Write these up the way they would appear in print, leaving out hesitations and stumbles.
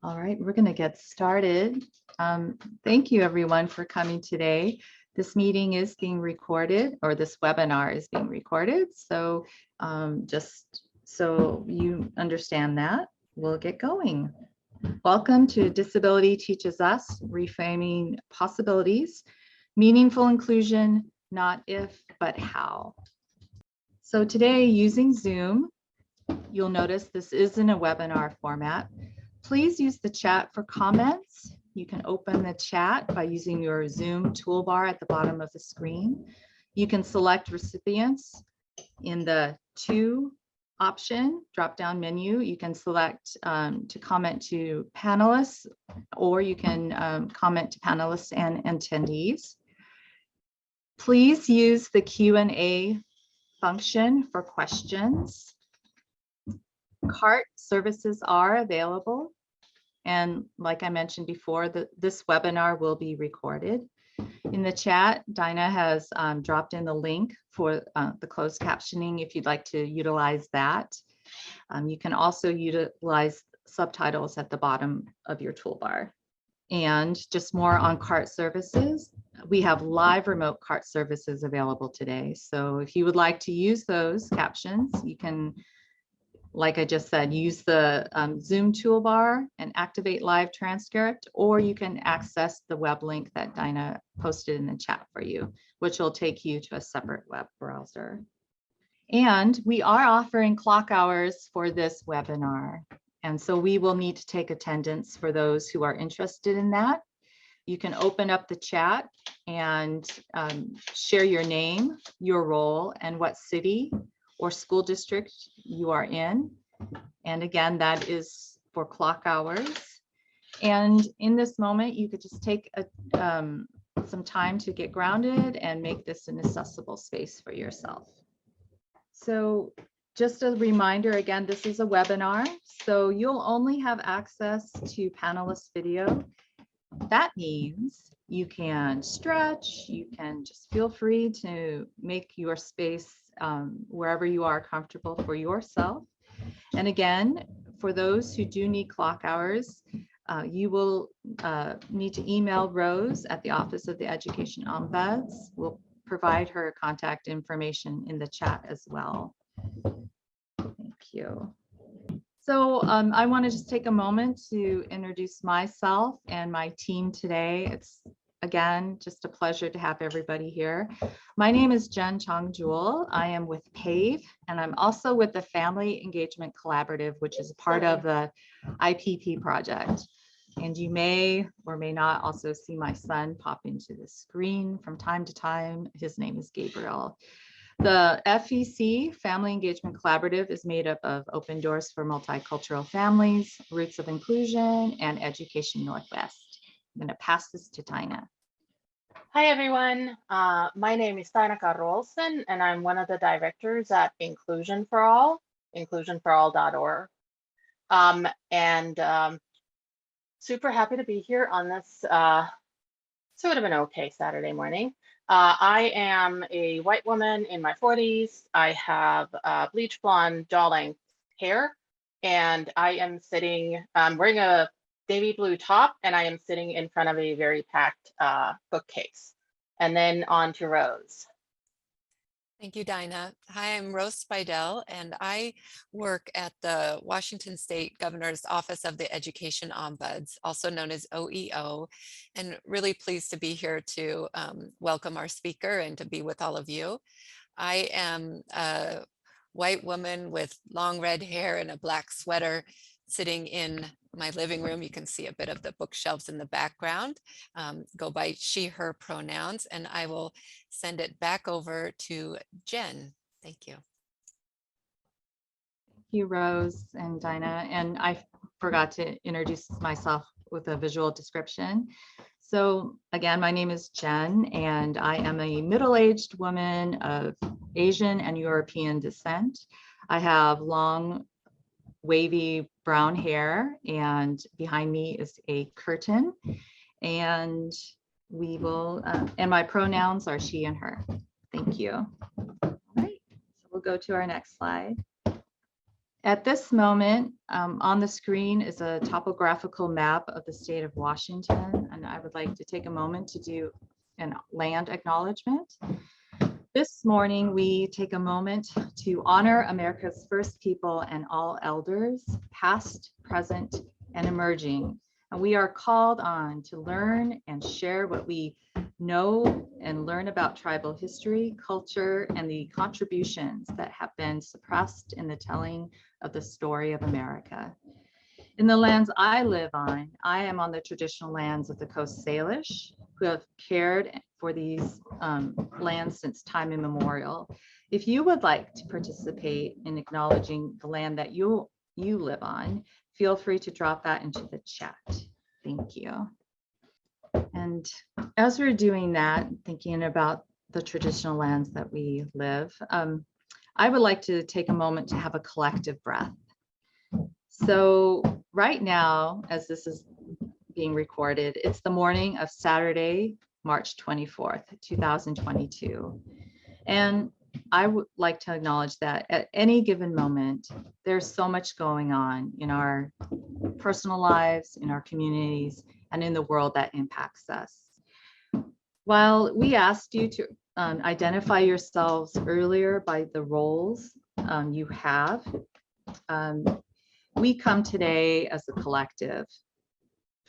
All right, we're going to get started. Thank you everyone for coming today. This meeting is being recorded, or this webinar is being recorded. So just so you understand that, we'll get going. Welcome to Disability Teaches Us, Reframing Possibilities, Meaningful Inclusion, Not If, But How. So today, using Zoom, you'll notice this is in a webinar format. Please use the chat for comments. You can open the chat by using your Zoom toolbar at the bottom of the screen. You can select recipients in the To option drop-down menu. You can select to comment to panelists, or you can comment to panelists and attendees. Please use the Q&A function for questions. CART services are available. And like I mentioned before, this webinar will be recorded. In the chat, Dinah has dropped in the link for the closed captioning if you'd like to utilize that. You can also utilize subtitles at the bottom of your toolbar. And just more on CART services, we have live remote CART services available today. So if you would like to use those captions, you can, like I just said, use the Zoom toolbar and activate live transcript, or you can access the web link that Dinah posted in the chat for you, which will take you to a separate web browser. And we are offering clock hours for this webinar. And so we will need to take attendance for those who are interested in that. You can open up the chat and share your name, your role, and what city or school district you are in. And again, that is for clock hours. And in this moment, you could just take some time to get grounded and make this an accessible space for yourself. So just a reminder, again, this is a webinar, so you'll only have access to panelist video. That means you can stretch, you can just feel free to make your space wherever you are comfortable for yourself. And again, for those who do need clock hours, you will need to email Rose at the Office of the Education Ombuds. We'll provide her contact information in the chat as well. Thank you. So I want to just take a moment to introduce myself and my team today. It's, again, just a pleasure to have everybody here. My name is Jen Chong Jewel. I am with PAVE, and I'm also with the Family Engagement Collaborative, which is part of the IPP project. And you may or may not also see my son pop into the screen from time to time. His name is Gabriel. The FEC, Family Engagement Collaborative, is made up of Open Doors for Multicultural Families, Roots of Inclusion, and Education Northwest. I'm going to pass this to Tina. Hi, everyone. My name is Tina Carlson, and I'm one of the directors at Inclusion for All, inclusionforall.org. Super happy to be here on this sort of an okay Saturday morning. I am a white woman in my 40s. I have bleach blonde jaw length hair, and I am sitting, I'm wearing a navy blue top, and I am sitting in front of a very packed bookcase. And then on to Rose. Thank you, Dinah. Hi, I'm Rose Spidell, and I work at the Washington State Governor's Office of the Education Ombuds, also known as OEO, and really pleased to be here to welcome our speaker and to be with all of you. I am a white woman with long red hair and a black sweater sitting in my living room. You can see a bit of the bookshelves in the background. Go by she, her pronouns, and I will send it back over to Jen. Thank you. Thank you, Rose and Dinah. And I forgot to introduce myself with a visual description. So again, my name is Jen, and I am a middle-aged woman of Asian and European descent. I have long, wavy brown hair, and behind me is a curtain, and we will and my pronouns are she and her. Thank you. All right, so we'll go to our next slide. At this moment, on the screen is a topographical map of the state of Washington, and I would like to take a moment to do an land acknowledgement. This morning, we take a moment to honor America's first people and all elders, past, present, and emerging. And we are called on to learn and share what we know and learn about tribal history, culture, and the contributions that have been suppressed in the telling of the story of America. In the lands I live on, I am on the traditional lands of the Coast Salish, who have cared for these lands since time immemorial. If you would like to participate in acknowledging the land that you live on, feel free to drop that into the chat. Thank you. And as we're doing that, thinking about the traditional lands that we live, I would like to take a moment to have a collective breath. So right now, as this is being recorded, it's the morning of Saturday, March 24th, 2022. And I would like to acknowledge that at any given moment, there's so much going on in our personal lives, in our communities, and in the world that impacts us. While we asked you to identify yourselves earlier by the roles you have, we come today as a collective,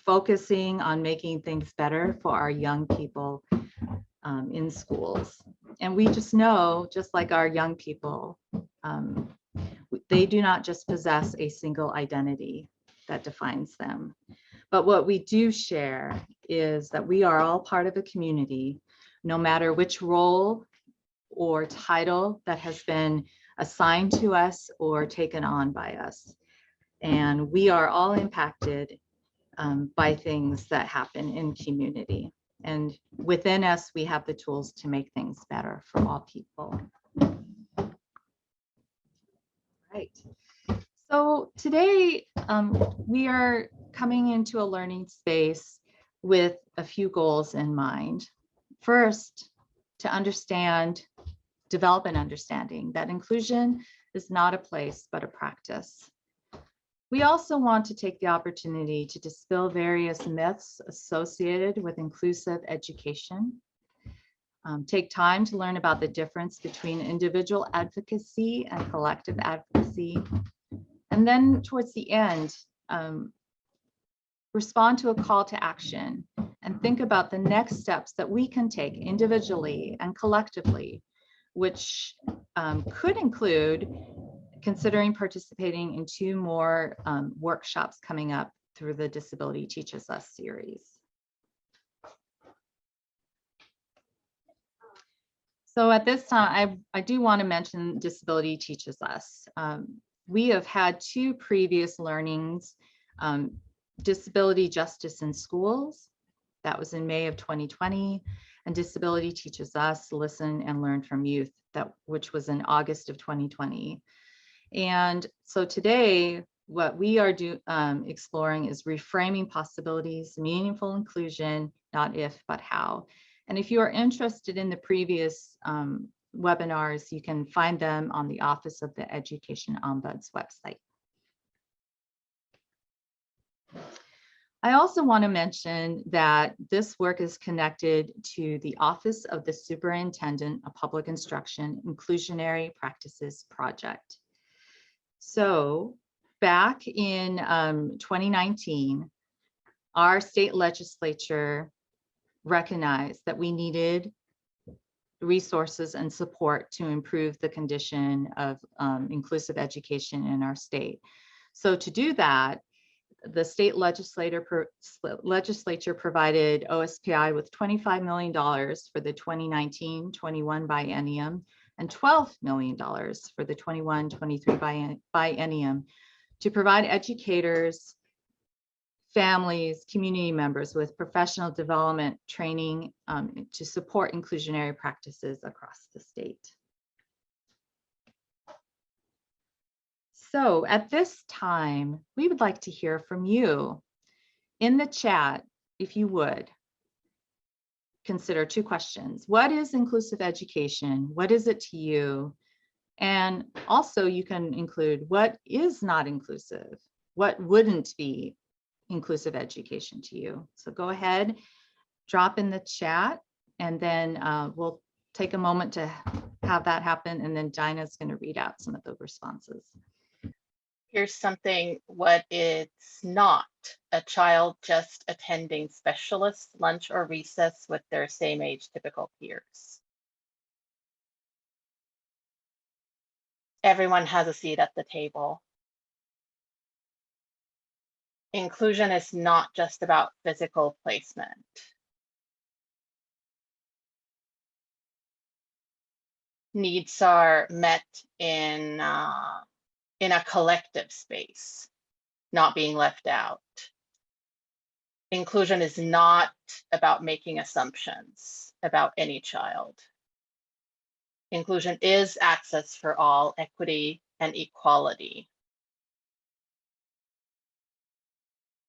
focusing on making things better for our young people in schools. And we just know, just like our young people, they do not just possess a single identity that defines them. But what we do share is that we are all part of a community, no matter which role or title that has been assigned to us or taken on by us. And we are all impacted by things that happen in community. And within us, we have the tools to make things better for all people. Right. So today, we are coming into a learning space with a few goals in mind. First, to understand, develop an understanding that inclusion is not a place, but a practice. We also want to take the opportunity to dispel various myths associated with inclusive education. Take time to learn about the difference between individual advocacy and collective advocacy. And then towards the end, respond to a call to action and think about the next steps that we can take individually and collectively, which could include considering participating in 2 more workshops coming up through the Disability Teaches Us series. So at this time, I do want to mention Disability Teaches Us. We have had 2 previous learnings, Disability Justice in Schools, that was in May of 2020, and Disability Teaches Us, Listen and Learn from Youth, which was in August of 2020. And so today, what we are exploring is reframing possibilities, meaningful inclusion, not if, but how. And if you are interested in the previous webinars, you can find them on the Office of the Education Ombuds website. I also want to mention that this work is connected to the Office of the Superintendent of Public Instruction Inclusionary Practices Project. So back in 2019, our state legislature recognized that we needed resources and support to improve the condition of inclusive education in our state. So to do that, the state legislature provided OSPI with $25 million for the 2019-21 biennium and $12 million for the 21-23 biennium to provide educators, families, community members with professional development training to support inclusionary practices across the state. So at this time, we would like to hear from you. In the chat, if you would, consider 2 questions. What is inclusive education? What is it to you? And also you can include what is not inclusive, what wouldn't be inclusive education to you. So go ahead, drop in the chat, and then we'll take a moment to have that happen. And then Dinah's going to read out some of the responses. Here's something, what it's not: a child just attending specialist lunch or recess with their same age typical peers. Everyone has a seat at the table. Inclusion is not just about physical placement. Needs are met in a collective space, not being left out. Inclusion is not about making assumptions about any child. Inclusion is access for all, equity, and equality.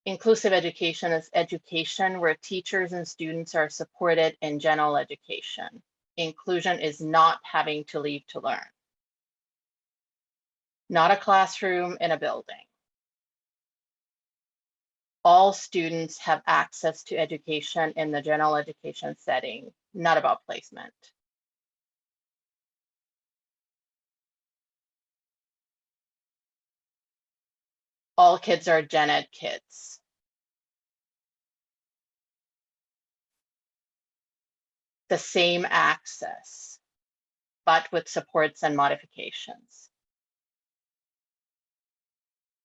Inclusive education is education where teachers and students are supported in general education. Inclusion is not having to leave to learn. Not a classroom in a building. All students have access to education in the general education setting, not about placement. All kids are gen ed kids. The same access, but with supports and modifications.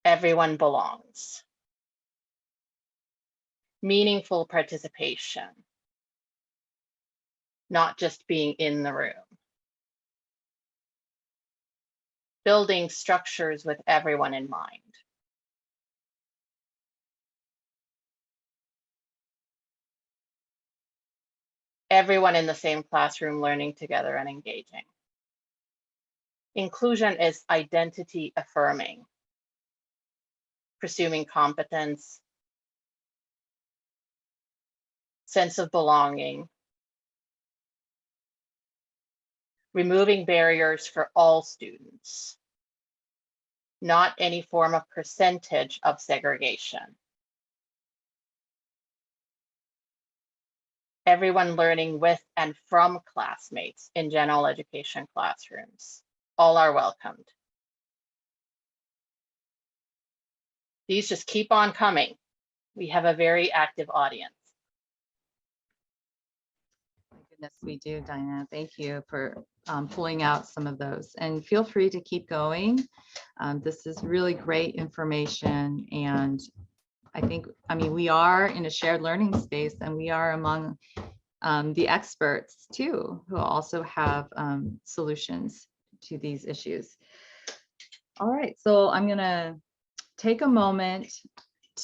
Everyone belongs. Meaningful participation, not just being in the room. Building structures with everyone in mind. Everyone in the same classroom learning together and engaging. Inclusion is identity affirming, pursuing competence, sense of belonging, removing barriers for all students, not any form of percentage of segregation. Everyone learning with and from classmates in general education classrooms. All are welcomed. These just keep on coming. We have a very active audience. My goodness, we do, Dinah. Thank you for pulling out some of those. And feel free to keep going. This is really great information. And I mean, we are in a shared learning space, and we are among the experts too, who also have solutions to these issues. All right, so I'm gonna take a moment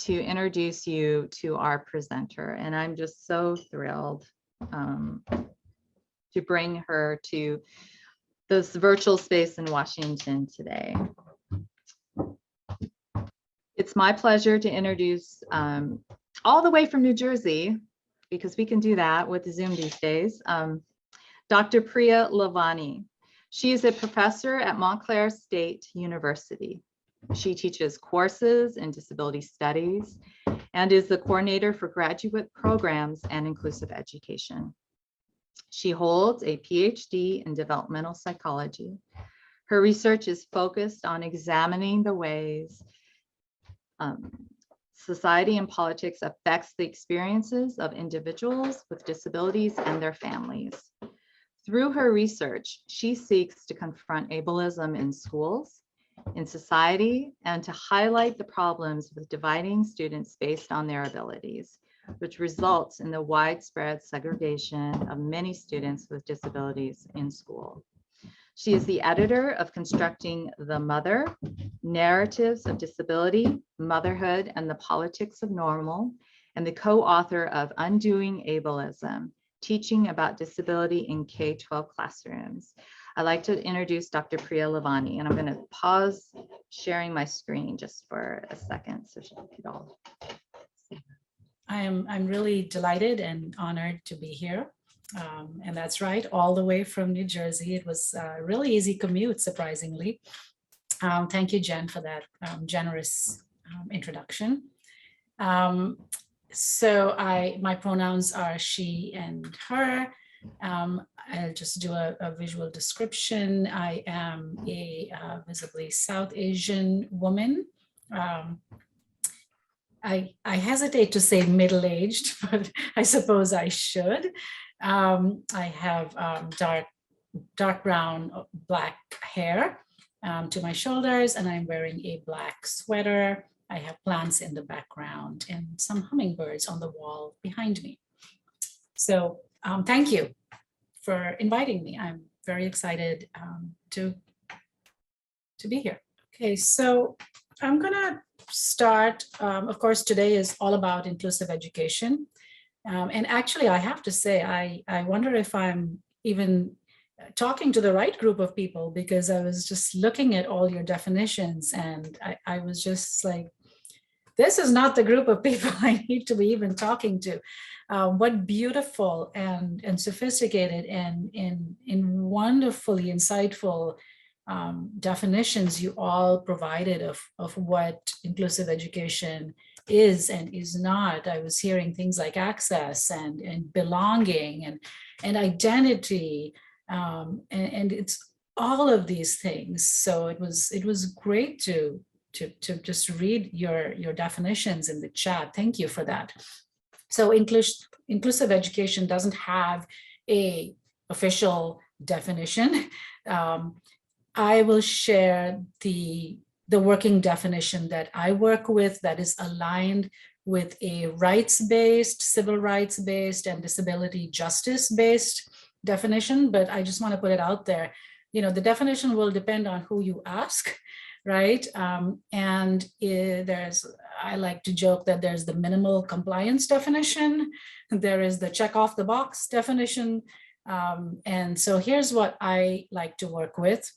to introduce you to our presenter, and I'm just so thrilled to bring her to this virtual space in Washington today. It's my pleasure to introduce all the way from New Jersey, because we can do that with Zoom these days, Dr. Priya Lavani. She is a professor at Montclair State University. She teaches courses in disability studies and is the coordinator for graduate programs and inclusive education. She holds a PhD in developmental psychology. Her research is focused on examining the ways society and politics affects the experiences of individuals with disabilities and their families. Through her research, she seeks to confront ableism in schools, in society, and to highlight the problems with dividing students based on their abilities, which results in the widespread segregation of many students with disabilities in school. She is the editor of Constructing the Mother, Narratives of Disability, Motherhood, and the Politics of Normal, and the co-author of Undoing Ableism, Teaching About Disability in K-12 Classrooms. I'd like to introduce Dr. Priya Lavani, and I'm going to pause sharing my screen just for a second so she could all see. I'm really delighted and honored to be here. And that's right, all the way from New Jersey. It was a really easy commute, surprisingly. Thank you, Jen, for that generous introduction. So my pronouns are she and her. I'll just do a visual description. I am a visibly South Asian woman. I hesitate to say middle-aged, but I suppose I should. I have dark brown, black hair to my shoulders, and I'm wearing a black sweater. I have plants in the background and some hummingbirds on the wall behind me. So thank you for inviting me. I'm very excited to be here. Okay, so I'm gonna start. Of course, today is all about inclusive education. And actually, I have to say, I wonder if I'm even talking to the right group of people, because I was just looking at all your definitions and I was just like, this is not the group of people I need to be even talking to. What beautiful and sophisticated and wonderfully insightful definitions you all provided of what inclusive education is and is not. I was hearing things like access and belonging and identity, and it's all of these things. So it was great to just read your definitions in the chat. Thank you for that. So inclusive education doesn't have a official definition. I will share the working definition that I work with that is aligned with a rights-based, civil rights-based, and disability justice-based definition, but I just want to put it out there. You know, the definition will depend on who you ask, right? And I like to joke that there's the minimal compliance definition, there is the check off the box definition, and so here's what I like to work with.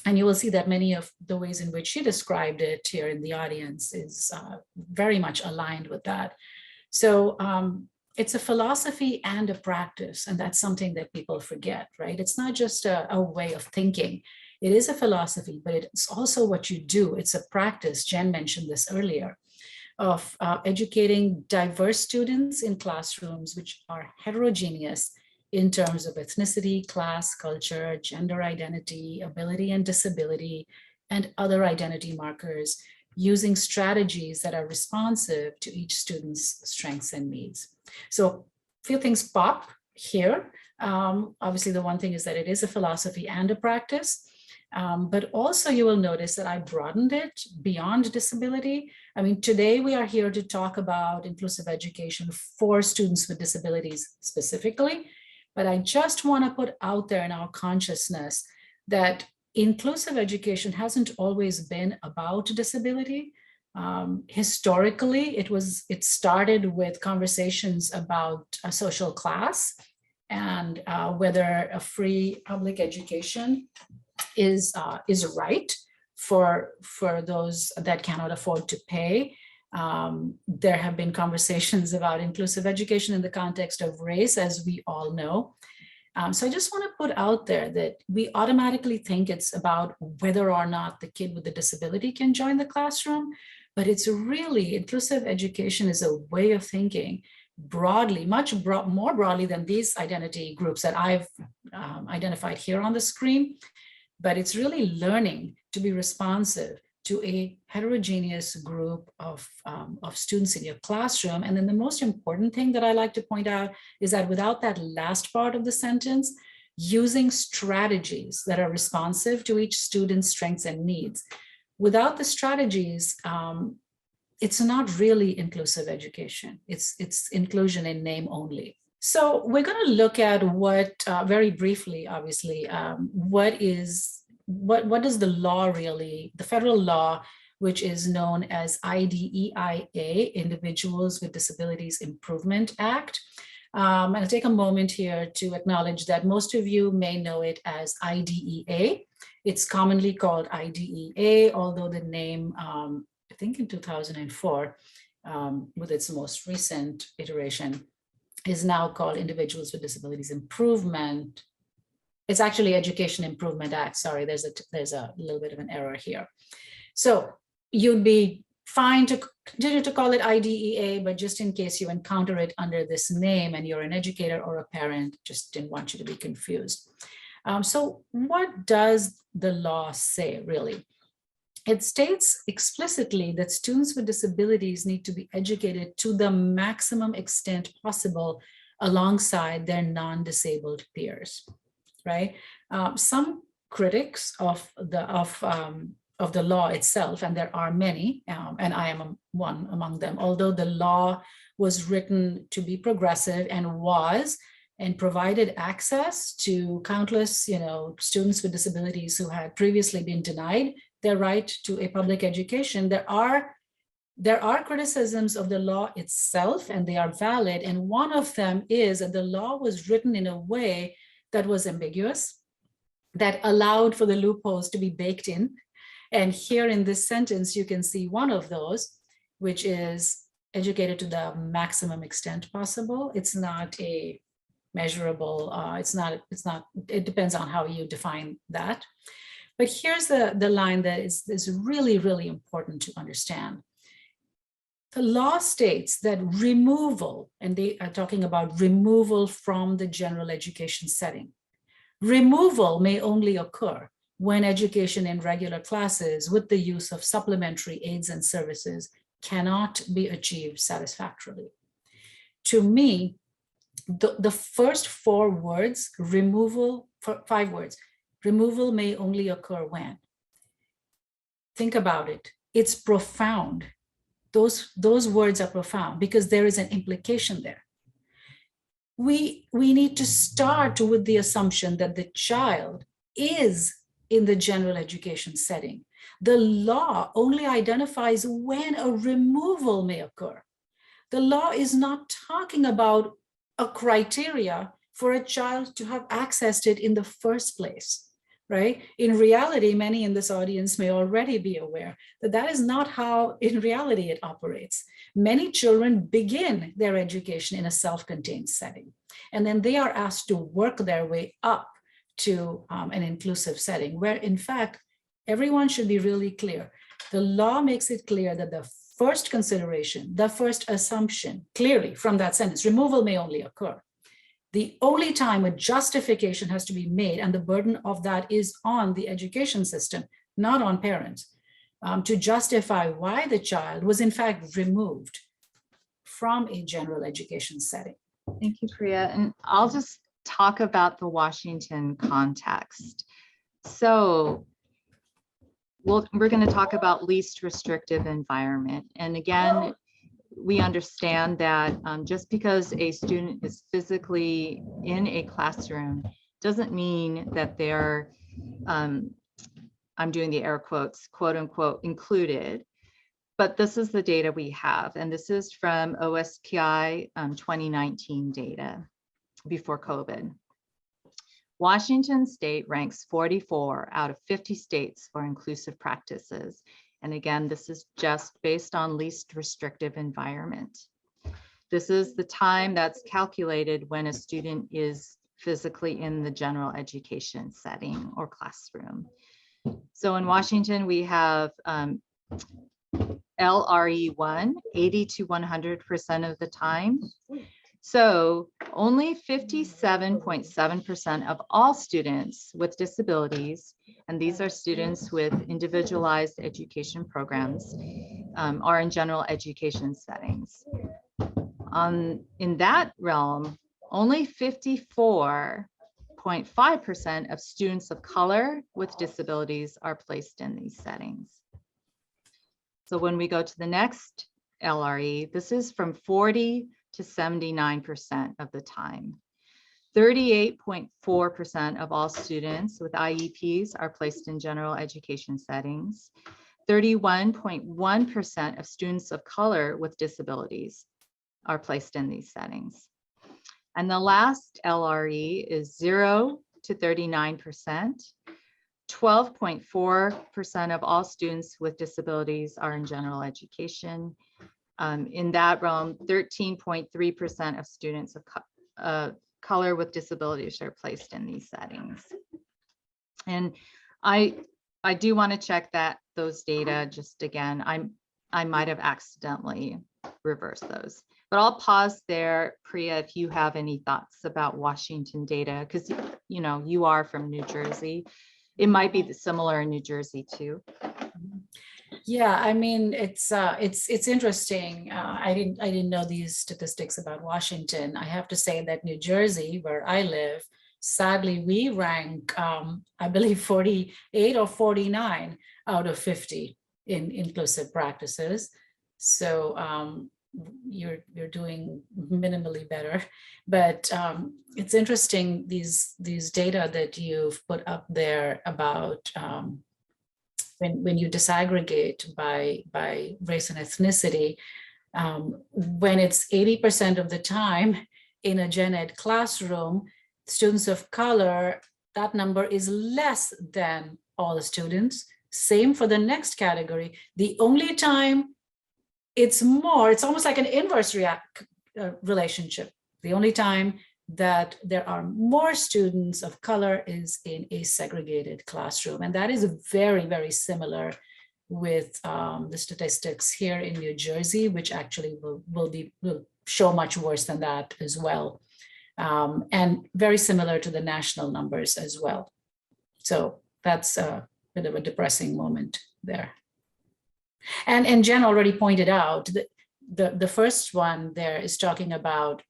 And you will see that many of the ways in which she described it here in the audience is very much aligned with that. So it's a philosophy and a practice, and that's something that people forget, right? It's not just a way of thinking. It is a philosophy, but it's also what you do. It's a practice, Jen mentioned this earlier, of educating diverse students in classrooms which are heterogeneous in terms of ethnicity, class, culture, gender identity, ability and disability, and other identity markers, using strategies that are responsive to each student's strengths and needs. So a few things pop here. Obviously, the one thing is that it is a philosophy and a practice, but also you will notice that I broadened it beyond disability. I mean, today we are here to talk about inclusive education for students with disabilities specifically, but I just want to put out there in our consciousness that inclusive education hasn't always been about disability. Historically, it started with conversations about a social class and whether a free public education is a right for those that cannot afford to pay. There have been conversations about inclusive education in the context of race, as we all know. So I just want to put out there that we automatically think it's about whether or not the kid with the disability can join the classroom, but it's really, inclusive education is a way of thinking broadly, more broadly than these identity groups that I've identified here on the screen, but it's really learning to be responsive to a heterogeneous group of students in your classroom. And then the most important thing that I like to point out is that without that last part of the sentence, using strategies that are responsive to each student's strengths and needs. Without the strategies, it's not really inclusive education. It's inclusion in name only. So we're going to look at what, very briefly, obviously, what does the law really, the federal law, which is known as IDEIA, Individuals with Disabilities Improvement Act. I'll take a moment here to acknowledge that most of you may know it as IDEA. It's commonly called IDEA, although the name, I think in 2004, with its most recent iteration, is now called Individuals with Disabilities Improvement. It's actually Education Improvement Act. Sorry, there's a little bit of an error here. So you'd be fine to continue to call it IDEA, but just in case you encounter it under this name and you're an educator or a parent, just didn't want you to be confused. So what does the law say, really? It states explicitly that students with disabilities need to be educated to the maximum extent possible alongside their non-disabled peers, right? Some critics of the law itself, and there are many, and I am one among them, although the law was written to be progressive and provided access to countless, students with disabilities who had previously been denied their right to a public education. There are criticisms of the law itself, and they are valid. And one of them is that the law was written in a way that was ambiguous, that allowed for the loopholes to be baked in. And here in this sentence, you can see one of those, which is educated to the maximum extent possible. It's not a measurable, it depends on how you define that. But here's the line that is really, really important to understand. The law states that removal, and they are talking about removal from the general education setting. Removal may only occur when education in regular classes with the use of supplementary aids and services cannot be achieved satisfactorily. To me, the first 4 words, removal, 5 words, removal may only occur when. Think about it. It's profound. Those words are profound because there is an implication there. We need to start with the assumption that the child is in the general education setting. The law only identifies when a removal may occur. The law is not talking about a criteria for a child to have accessed it in the first place, right? In reality, many in this audience may already be aware that that is not how in reality it operates. Many children begin their education in a self-contained setting, and then they are asked to work their way up to an inclusive setting where, in fact, everyone should be really clear. The law makes it clear that the first consideration, the first assumption, clearly from that sentence, removal may only occur. The only time a justification has to be made, and the burden of that is on the education system, not on parents, to justify why the child was in fact removed from a general education setting. Thank you, Priya. And I'll just talk about the Washington context. So we're going to talk about least restrictive environment. And again, we understand that just because a student is physically in a classroom doesn't mean that they're, I'm doing the air quotes, quote unquote, included. But this is the data we have. And this is from OSPI 2019 data before COVID. Washington State ranks 44 out of 50 states for inclusive practices. And again, this is just based on least restrictive environment. This is the time that's calculated when a student is physically in the general education setting or classroom. So in Washington, we have LRE1, 80 to 100% of the time. So only 57.7% of all students with disabilities, and these are students with individualized education programs, are in general education settings. In that realm, only 54.5% of students of color with disabilities are placed in these settings. So when we go to the next LRE, this is from 40 to 79% of the time. 38.4% of all students with IEPs are placed in general education settings. 31.1% of students of color with disabilities are placed in these settings. And the last LRE is 0 to 39%. 12.4% of all students with disabilities are in general education. In that realm, 13.3% of students of color with disabilities are placed in these settings. And I do want to check those data just again. I might have accidentally reversed those, but I'll pause there. Priya, if you have any thoughts about Washington data, because you are from New Jersey. It might be similar in New Jersey too. Yeah, I mean, it's interesting. I didn't know these statistics about Washington. I have to say that New Jersey, where I live, sadly, we rank, I believe 48 or 49 out of 50 in inclusive practices. So you're doing minimally better, but it's interesting, these data that you've put up there about when you disaggregate by race and ethnicity, when it's 80% of the time in a gen ed classroom, students of color, that number is less than all the students. Same for the next category. The only time it's more, it's almost like an inverse relationship. The only time that there are more students of color is in a segregated classroom. And that is very, very similar with the statistics here in New Jersey, which actually will show much worse than that as well. And very similar to the national numbers as well. So that's a bit of a depressing moment there. And Jen already pointed out that the first one there is talking about,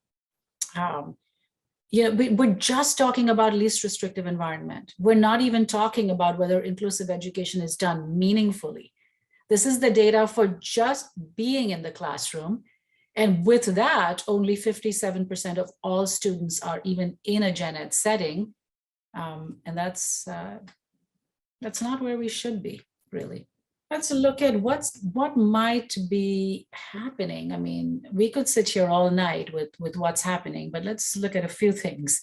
we're just talking about least restrictive environment. We're not even talking about whether inclusive education is done meaningfully. This is the data for just being in the classroom. And with that, only 57% of all students are even in a gen ed setting. And that's not where we should be, really. Let's look at what might be happening. I mean, we could sit here all night with what's happening, but let's look at a few things.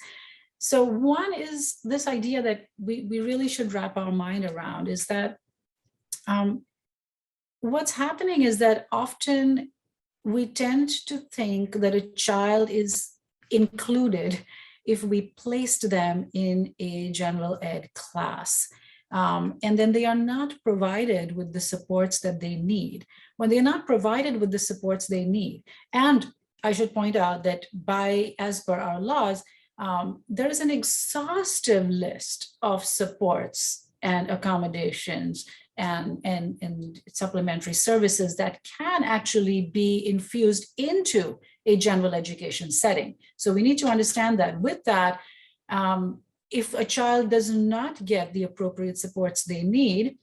So one is this idea that we really should wrap our mind around is that what's happening is that often we tend to think that a child is included if we placed them in a general ed class. And then they are not provided with the supports that they need. When they're not provided with the supports they need, and I should point out that as per our laws, there is an exhaustive list of supports and accommodations and supplementary services that can actually be infused into a general education setting. So we need to understand that with that, if a child does not get the appropriate supports they need,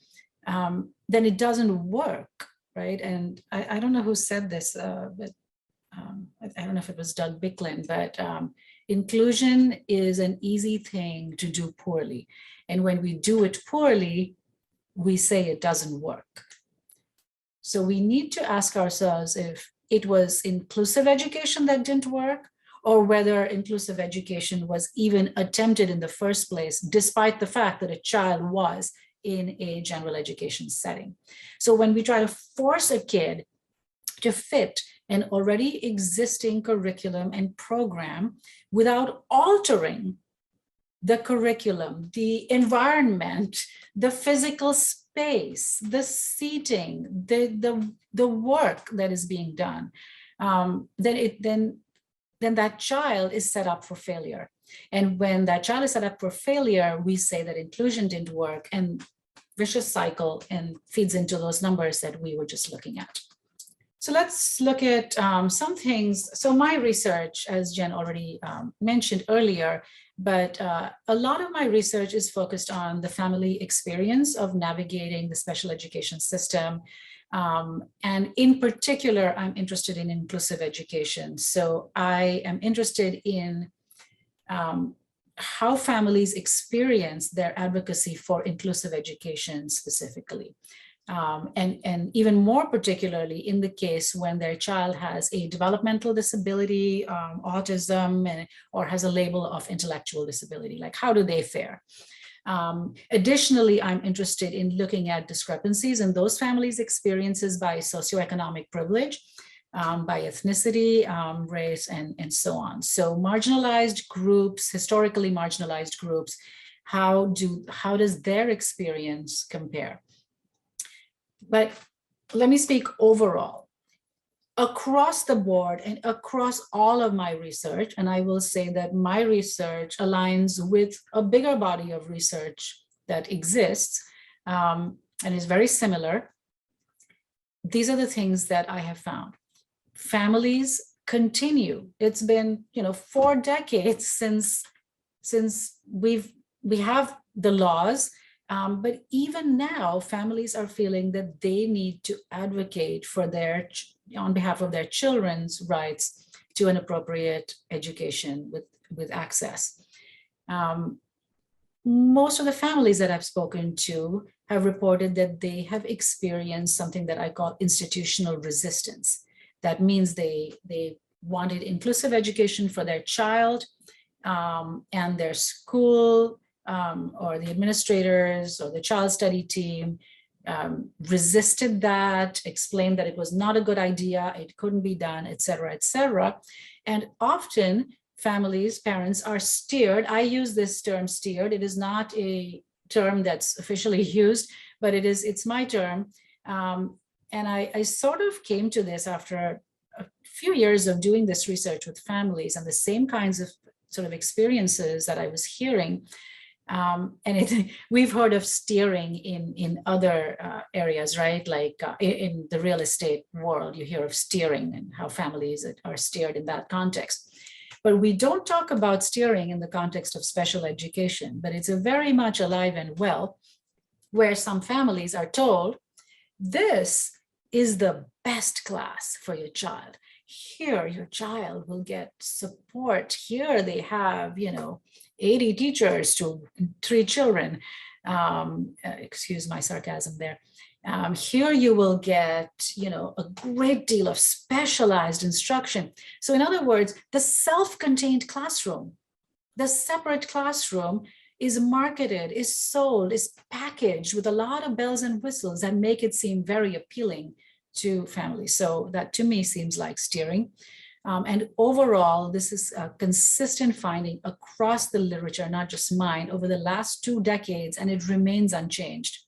then it doesn't work, right? And I don't know who said this, but I don't know if it was Doug Bicklin, but inclusion is an easy thing to do poorly. And when we do it poorly, we say it doesn't work. So we need to ask ourselves if it was inclusive education that didn't work, or whether inclusive education was even attempted in the first place, despite the fact that a child was in a general education setting. So when we try to force a kid to fit an already existing curriculum and program without altering the curriculum, the environment, the physical space, the seating, the work that is being done, then that child is set up for failure. And when that child is set up for failure, we say that inclusion didn't work, and vicious cycle and feeds into those numbers that we were just looking at. So let's look at some things. So my research, as Jen already mentioned earlier, but a lot of my research is focused on the family experience of navigating the special education system. And in particular, I'm interested in inclusive education. So I am interested in how families experience their advocacy for inclusive education specifically. And even more particularly in the case when their child has a developmental disability, autism, or has a label of intellectual disability, like how do they fare? Additionally, I'm interested in looking at discrepancies in those families' experiences by socioeconomic privilege. by ethnicity, race, and so on. So marginalized groups, historically marginalized groups, how does their experience compare? But let me speak overall. Across the board and across all of my research, and I will say that my research aligns with a bigger body of research that exists and is very similar. These are the things that I have found. Families continue. It's been, 4 decades since we have the laws, but even now, families are feeling that they need to advocate for on behalf of their children's rights to an appropriate education with access. Most of the families that I've spoken to have reported that they have experienced something that I call institutional resistance. That means they wanted inclusive education for their child, and their school or the administrators or the child study team resisted that, explained that it was not a good idea, it couldn't be done, et cetera, et cetera. And often families, parents are steered. I use this term steered. It is not a term that's officially used, but it's my term. And I sort of came to this after a few years of doing this research with families and the same kinds of sort of experiences that I was hearing. We've heard of steering in other areas, right? Like in the real estate world, you hear of steering and how families are steered in that context. But we don't talk about steering in the context of special education, but it's a very much alive and well, where some families are told, this is the best class for your child. Here, your child will get support. Here they have, 80 teachers to 3 children. Excuse my sarcasm there. Here you will get, a great deal of specialized instruction. So in other words, the self-contained classroom, the separate classroom is marketed, is sold, is packaged with a lot of bells and whistles that make it seem very appealing to families. So that to me seems like steering. And overall, this is a consistent finding across the literature, not just mine, over the last 2 decades, and it remains unchanged.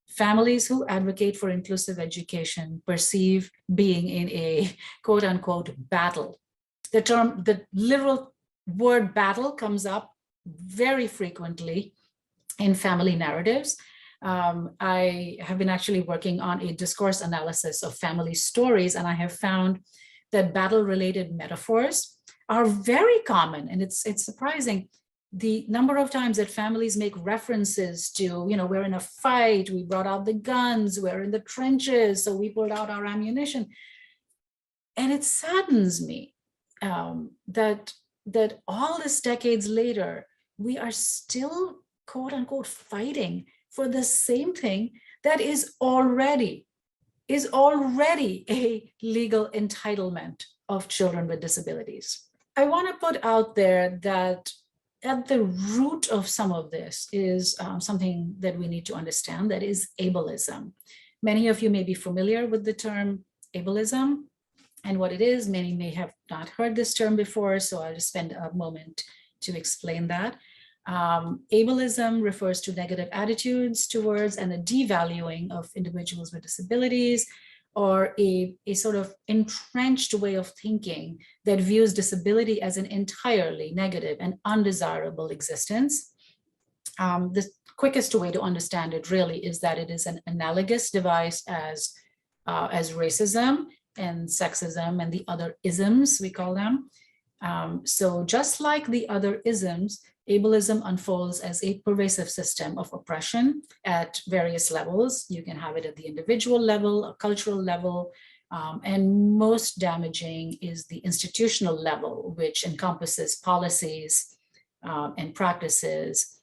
Families who advocate for inclusive education perceive being in a quote unquote battle. The literal word battle comes up very frequently in family narratives. I have been actually working on a discourse analysis of family stories, and I have found that battle-related metaphors are very common, and it's surprising the number of times that families make references to, we're in a fight, we brought out the guns, we're in the trenches, so we pulled out our ammunition. And it saddens me that all this decades later, we are still, quote unquote, fighting for the same thing that is already a legal entitlement of children with disabilities. I want to put out there that at the root of some of this is something that we need to understand, that is ableism. Many of you may be familiar with the term ableism and what it is. Many may have not heard this term before, so I'll just spend a moment to explain that. Ableism refers to negative attitudes towards and a devaluing of individuals with disabilities, or a sort of entrenched way of thinking that views disability as an entirely negative and undesirable existence. The quickest way to understand it really is that it is an analogous device as racism and sexism and the other isms, we call them. So just like the other isms, ableism unfolds as a pervasive system of oppression at various levels. You can have it at the individual level, a cultural level, and most damaging is the institutional level, which encompasses policies and practices,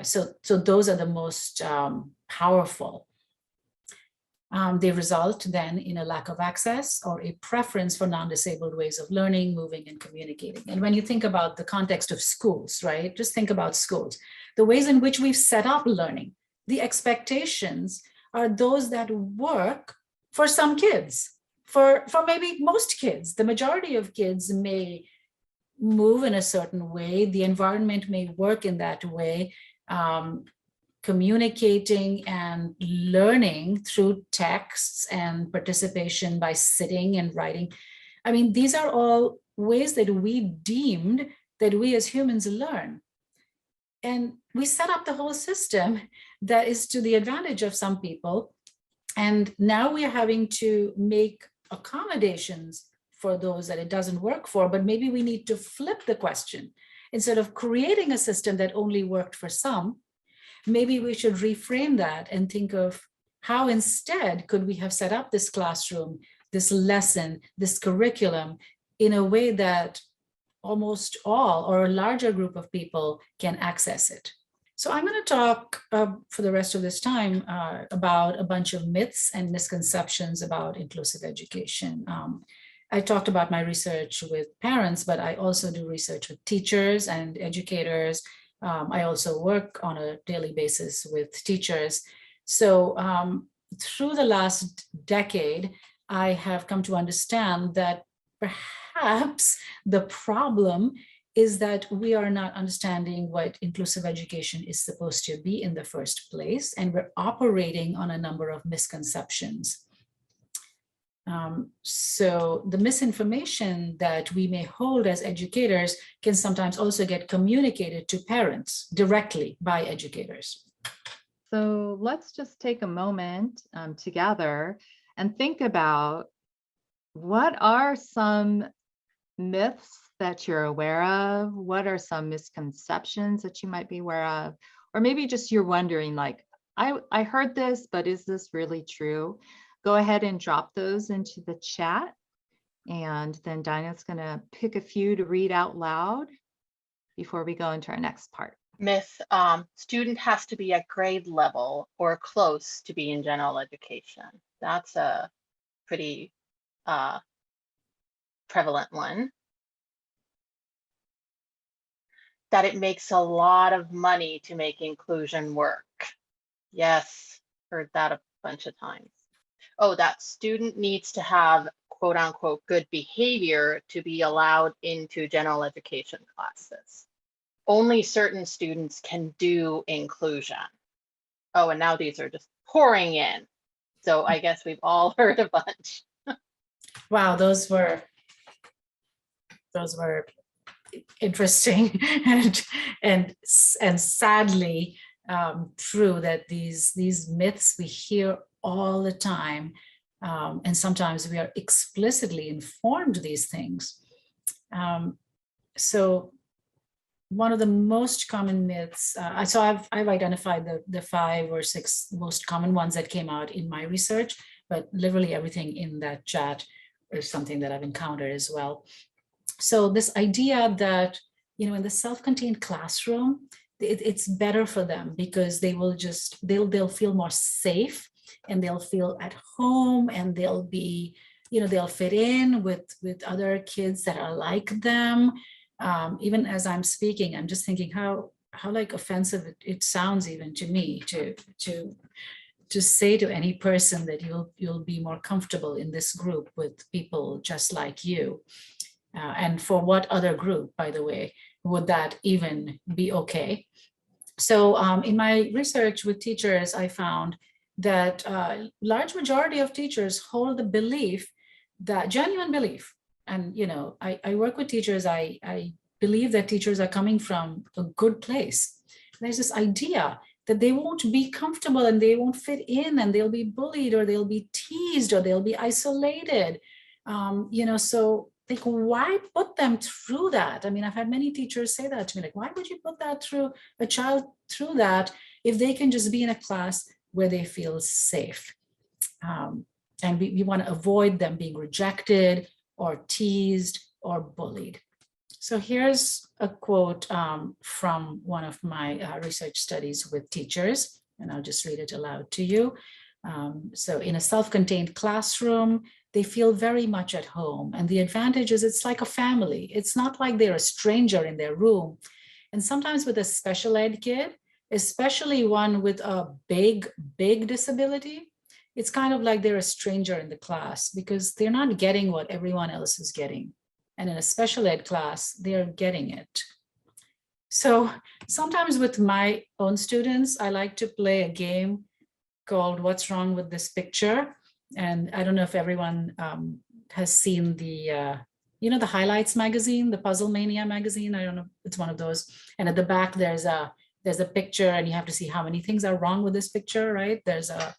so those are the most powerful. They result then in a lack of access or a preference for non-disabled ways of learning, moving, and communicating. And when you think about the context of schools, right, just think about schools, the ways in which we've set up learning, the expectations are those that work for some kids. For maybe most kids, the majority of kids may move in a certain way. The environment may work in that way. Communicating and learning through texts and participation by sitting and writing. I mean, these are all ways that we deemed that we as humans learn. And we set up the whole system that is to the advantage of some people. And now we are having to make accommodations for those that it doesn't work for, but maybe we need to flip the question. Instead of creating a system that only worked for some, maybe we should reframe that and think of how instead could we have set up this classroom, this lesson, this curriculum in a way that almost all or a larger group of people can access it. So I'm going to talk for the rest of this time about a bunch of myths and misconceptions about inclusive education. I talked about my research with parents, but I also do research with teachers and educators. I also work on a daily basis with teachers. So through the last decade, I have come to understand that perhaps the problem is that we are not understanding what inclusive education is supposed to be in the first place, and we're operating on a number of misconceptions. So the misinformation that we may hold as educators can sometimes also get communicated to parents directly by educators. So let's just take a moment together and think about what are some myths that you're aware of? What are some misconceptions that you might be aware of? Or maybe just you're wondering, like, I heard this, but is this really true? Go ahead and drop those into the chat. And then Dinah's going to pick a few to read out loud before we go into our next part. Myth, student has to be at grade level or close to be in general education. That's a pretty prevalent one. That it makes a lot of money to make inclusion work. Yes, heard that a bunch of times. Oh, that student needs to have quote unquote good behavior to be allowed into general education classes. Only certain students can do inclusion. Oh, and now these are just pouring in. So I guess we've all heard a bunch. Wow, those were interesting and sadly true that these myths we hear all the time, and sometimes we are explicitly informed these things. So one of the most common myths, so I've identified the 5 or 6 most common ones that came out in my research, but literally everything in that chat is something that I've encountered as well. So this idea that, you know, in the self-contained classroom, it's better for them because they will they'll feel more safe and they'll feel at home and they'll be, you know, they'll fit in with other kids that are like them. Even as I'm speaking, I'm just thinking how like offensive it sounds even to me to say to any person that you'll be more comfortable in this group with people just like you. And for what other group, by the way, would that even be okay? So in my research with teachers, I found that large majority of teachers hold the belief, that genuine belief, and you know, I work with teachers, I believe that teachers are coming from a good place. There's this idea that they won't be comfortable and they won't fit in and they'll be bullied or they'll be teased or they'll be isolated. You know, so like, why put them through that? I mean, I've had many teachers say that to me, like, why would you put that through a child through that if they can just be in a class where they feel safe? And we want to avoid them being rejected or teased or bullied. So here's a quote from one of my research studies with teachers, and I'll just read it aloud to you. So in a self-contained classroom, they feel very much at home. And the advantage is it's like a family. It's not like they're a stranger in their room. And sometimes with a special ed kid, especially one with a big disability, it's kind of like they're a stranger in the class because they're not getting what everyone else is getting. And in a special ed class, they're getting it. So sometimes with my own students, I like to play a game called What's Wrong with This Picture? And I don't know if everyone has seen the, the Highlights magazine, the Puzzle Mania magazine. I don't know, it's one of those. And at the back, there's a picture and you have to see how many things are wrong with this picture, right? There's a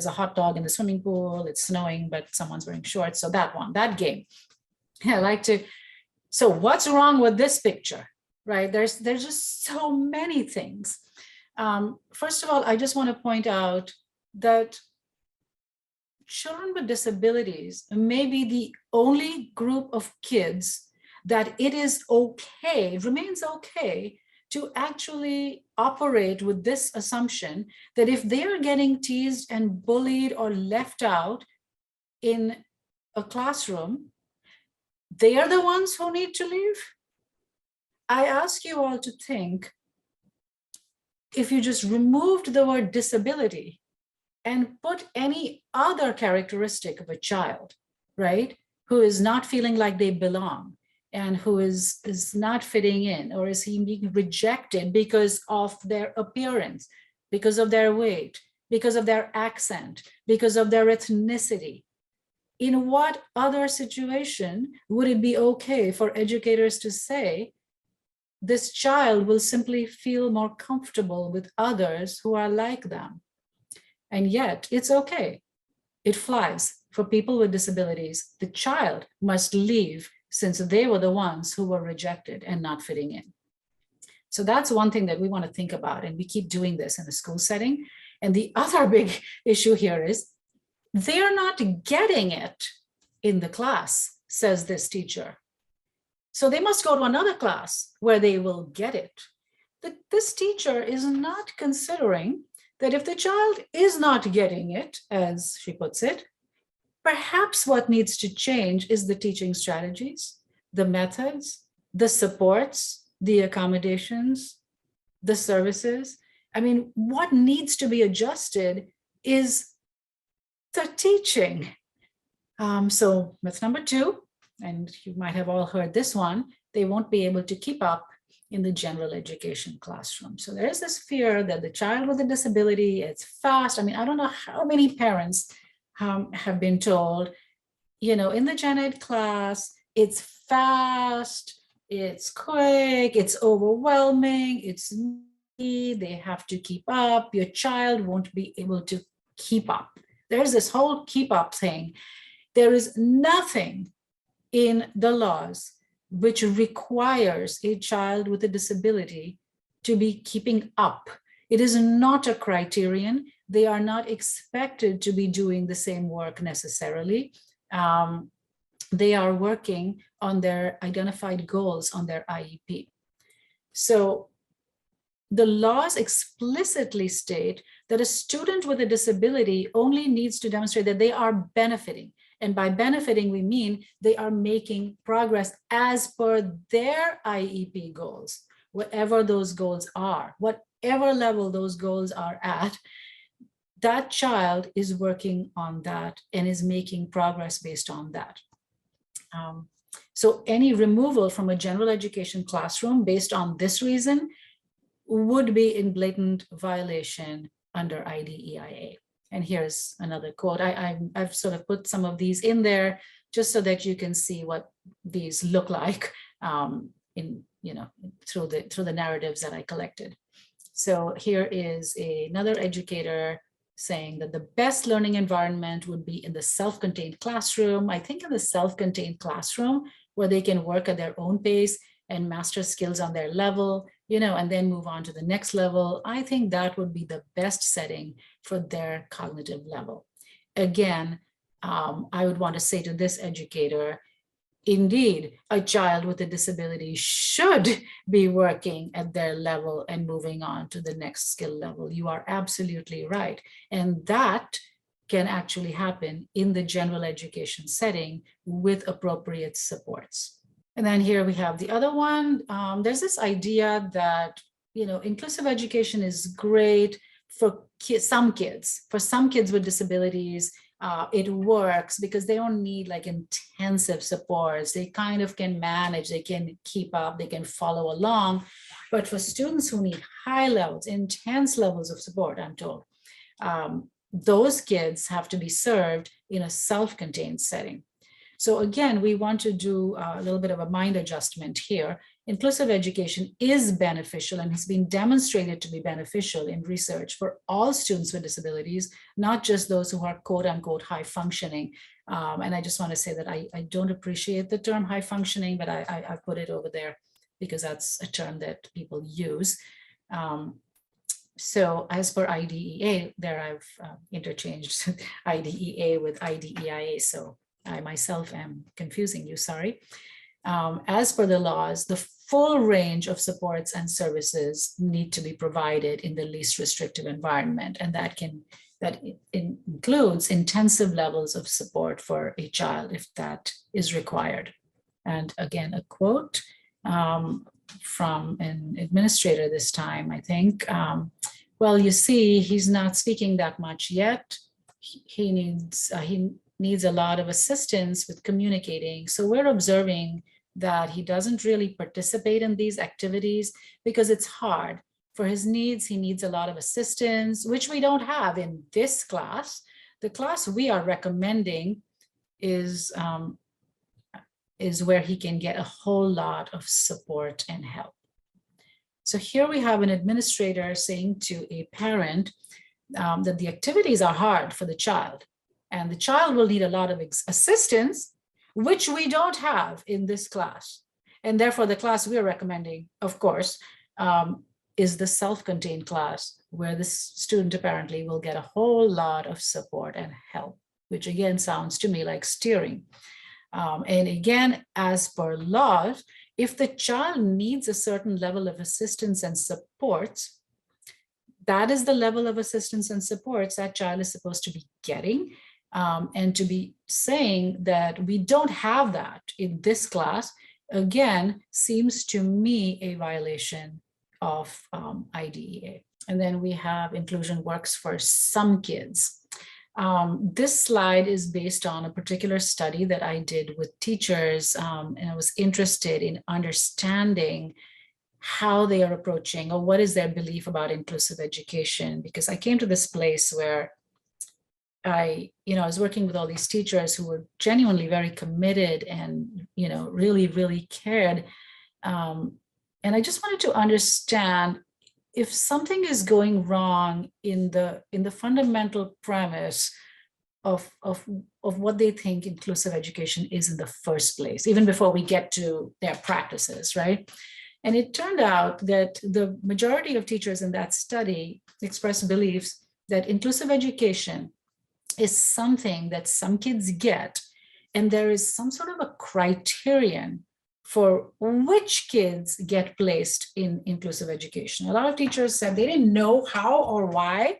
hot dog in the swimming pool, it's snowing, but someone's wearing shorts. So that game. I like to, so what's wrong with this picture, right? There's just so many things. First of all, I just want to point out that children with disabilities may be the only group of kids that it is okay, remains okay to actually operate with this assumption that if they are getting teased and bullied or left out in a classroom, they are the ones who need to leave. I ask you all to think, if you just removed the word disability and put any other characteristic of a child, right, who is not feeling like they belong and who is not fitting in, or is he being rejected because of their appearance, because of their weight, because of their accent, because of their ethnicity, in what other situation would it be okay for educators to say, this child will simply feel more comfortable with others who are like them? And yet it's okay. It flies for people with disabilities. The child must leave since they were the ones who were rejected and not fitting in. So that's one thing that we want to think about. And we keep doing this in the school setting. And the other big issue here is they're not getting it in the class, says this teacher. So they must go to another class where they will get it. This teacher is not considering that if the child is not getting it, as she puts it, perhaps what needs to change is the teaching strategies, the methods, the supports, the accommodations, the services. I mean, what needs to be adjusted is the teaching. So myth number 2, and you might have all heard this one, they won't be able to keep up in the general education classroom. So there is this fear that the child with a disability, it's fast. I mean, I don't know how many parents have been told, in the gen ed class, it's fast, it's quick, it's overwhelming, it's needy, they have to keep up, your child won't be able to keep up. There's this whole keep up thing. There is nothing in the laws which requires a child with a disability to be keeping up. It is not a criterion. They are not expected to be doing the same work necessarily. They are working on their identified goals on their IEP. So the laws explicitly state that a student with a disability only needs to demonstrate that they are benefiting. And by benefiting, we mean they are making progress as per their IEP goals, whatever those goals are, whatever level those goals are at, that child is working on that and is making progress based on that. So any removal from a general education classroom based on this reason would be in blatant violation under IDEIA. And here's another quote. I've sort of put some of these in there just so that you can see what these look like through the narratives that I collected. So here is another educator saying that the best learning environment would be in the self-contained classroom. I think in the self-contained classroom where they can work at their own pace and master skills on their level, and then move on to the next level. I think that would be the best setting for their cognitive level. Again, I would want to say to this educator, indeed, a child with a disability should be working at their level and moving on to the next skill level. You are absolutely right. And that can actually happen in the general education setting with appropriate supports. And then here we have the other one. There's this idea that, inclusive education is great for some kids. For some kids with disabilities, it works because they don't need like intensive supports. They kind of can manage, they can keep up, they can follow along. But for students who need high levels, intense levels of support, I'm told, those kids have to be served in a self-contained setting. So again, we want to do a little bit of a mind adjustment here. Inclusive education is beneficial and has been demonstrated to be beneficial in research for all students with disabilities, not just those who are quote unquote high functioning. And I just want to say that I don't appreciate the term high functioning, but I put it over there because that's a term that people use. So as per IDEA, there I've interchanged IDEA with IDEIA. So I myself am confusing you, sorry. As per the laws, the full range of supports and services need to be provided in the least restrictive environment. And that includes intensive levels of support for a child if that is required. And again, a quote from an administrator this time, I think. Well, you see, he's not speaking that much yet. He needs a lot of assistance with communicating. So we're observing that he doesn't really participate in these activities because it's hard. For his needs, he needs a lot of assistance, which we don't have in this class. The class we are recommending is where he can get a whole lot of support and help. So here we have an administrator saying to a parent that the activities are hard for the child and the child will need a lot of assistance, which we don't have in this class. And therefore the class we are recommending, of course, is the self-contained class where the student apparently will get a whole lot of support and help, which again sounds to me like steering. And again, as per laws, if the child needs a certain level of assistance and supports, that is the level of assistance and supports that child is supposed to be getting. And to be saying that we don't have that in this class, again, seems to me a violation of IDEA. And then we have inclusion works for some kids. This slide is based on a particular study that I did with teachers, and I was interested in understanding how they are approaching or what is their belief about inclusive education, because I came to this place where I was working with all these teachers who were genuinely very committed and, really, really cared. And I just wanted to understand if something is going wrong in the fundamental premise of what they think inclusive education is in the first place, even before we get to their practices, right? And it turned out that the majority of teachers in that study expressed beliefs that inclusive education is something that some kids get, and there is some sort of a criterion for which kids get placed in inclusive education. A lot of teachers said they didn't know how or why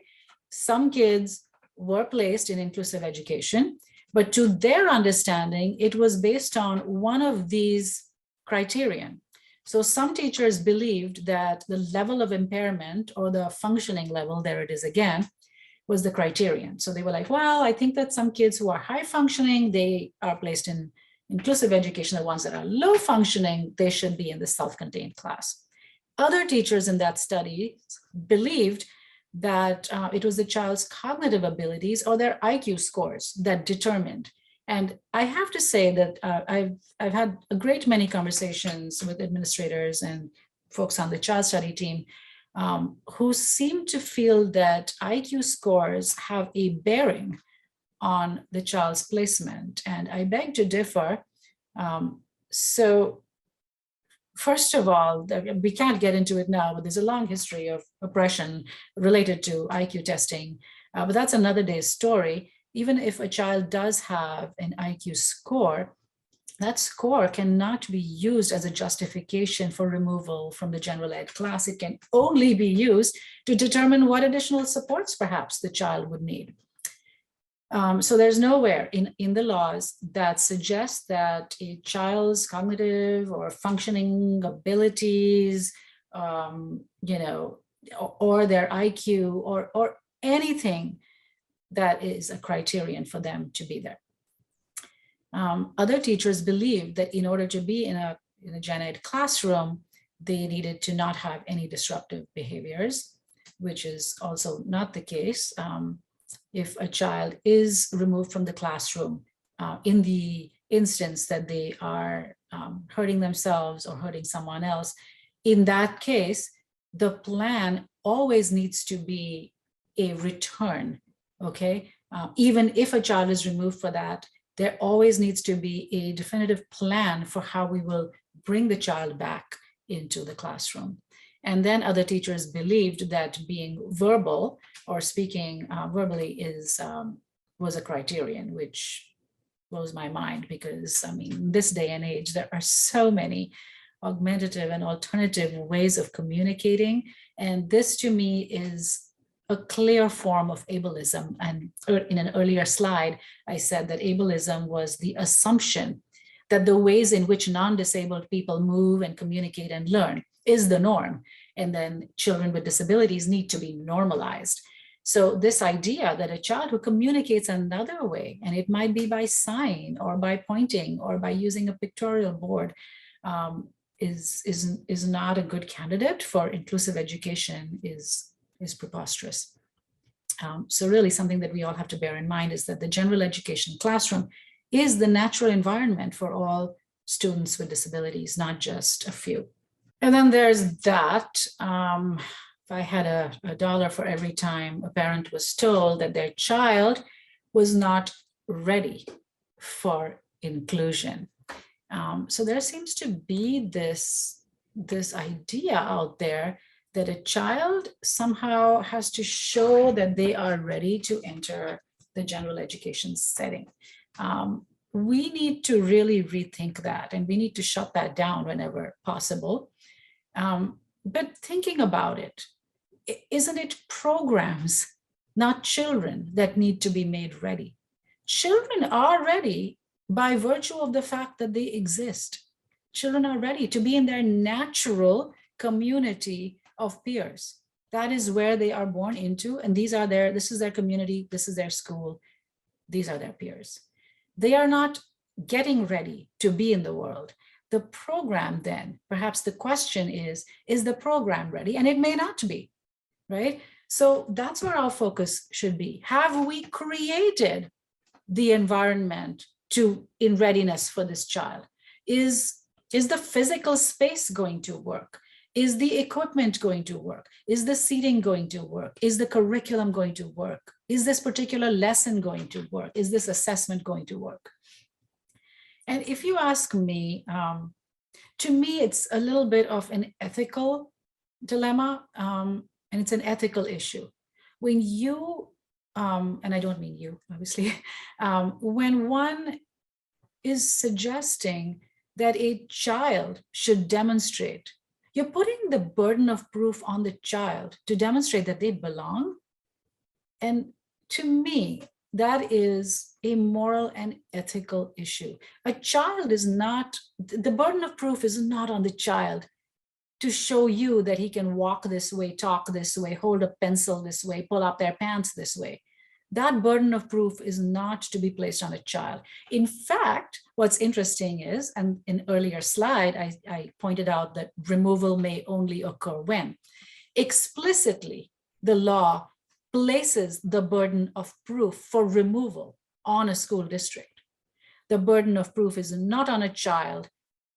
some kids were placed in inclusive education, but to their understanding, it was based on one of these criterion. So some teachers believed that the level of impairment or the functioning level, there it is again, was the criterion. So they were like, well, I think that some kids who are high functioning, they are placed in inclusive education. The ones that are low functioning, they should be in the self-contained class. Other teachers in that study believed that it was the child's cognitive abilities or their IQ scores that determined. And I have to say that I've had a great many conversations with administrators and folks on the child study team who seem to feel that IQ scores have a bearing on the child's placement. And I beg to differ. So first of all, we can't get into it now, but there's a long history of oppression related to IQ testing, but that's another day's story. Even if a child does have an IQ score, that score cannot be used as a justification for removal from the general ed class. It can only be used to determine what additional supports perhaps the child would need. So there's nowhere in the laws that suggests that a child's cognitive or functioning abilities, or their IQ or anything that is a criterion for them to be there. Other teachers believed that in order to be in a gen ed classroom, they needed to not have any disruptive behaviors, which is also not the case. If a child is removed from the classroom in the instance that they are hurting themselves or hurting someone else, in that case, the plan always needs to be a return, okay? Even if a child is removed for that, there always needs to be a definitive plan for how we will bring the child back into the classroom. And then other teachers believed that being verbal or speaking verbally was a criterion, which blows my mind, because I mean, this day and age, there are so many augmentative and alternative ways of communicating. And this to me is a clear form of ableism. And in an earlier slide, I said that ableism was the assumption that the ways in which non-disabled people move and communicate and learn is the norm. And then children with disabilities need to be normalized. So this idea that a child who communicates another way, and it might be by sign or by pointing or by using a pictorial board, is not a good candidate for inclusive education is preposterous. So really something that we all have to bear in mind is that the general education classroom is the natural environment for all students with disabilities, not just a few. And then there's that. If I had a dollar for every time a parent was told that their child was not ready for inclusion. So there seems to be this idea out there that a child somehow has to show that they are ready to enter the general education setting. We need to really rethink that, and we need to shut that down whenever possible. But thinking about it, isn't it programs, not children, that need to be made ready? Children are ready by virtue of the fact that they exist. Children are ready to be in their natural community of peers. That is where they are born into, and this is their community, this is their school, these are their peers. They are not getting ready to be in the world. The program then, perhaps the question is the program ready? And it may not be, right? So that's where our focus should be. Have we created the environment in readiness for this child? Is the physical space going to work? Is the equipment going to work? Is the seating going to work? Is the curriculum going to work? Is this particular lesson going to work? Is this assessment going to work? And if you ask me, to me, it's a little bit of an ethical dilemma, and it's an ethical issue. When you, and I don't mean you, obviously, when one is suggesting that a child should demonstrate, you're putting the burden of proof on the child to demonstrate that they belong. And to me, that is a moral and ethical issue. A child is not, the burden of proof is not on the child to show you that he can walk this way, talk this way, hold a pencil this way, pull up their pants this way. That burden of proof is not to be placed on a child. In fact, what's interesting is, and in an earlier slide, I pointed out that removal may only occur when explicitly the law places the burden of proof for removal on a school district. The burden of proof is not on a child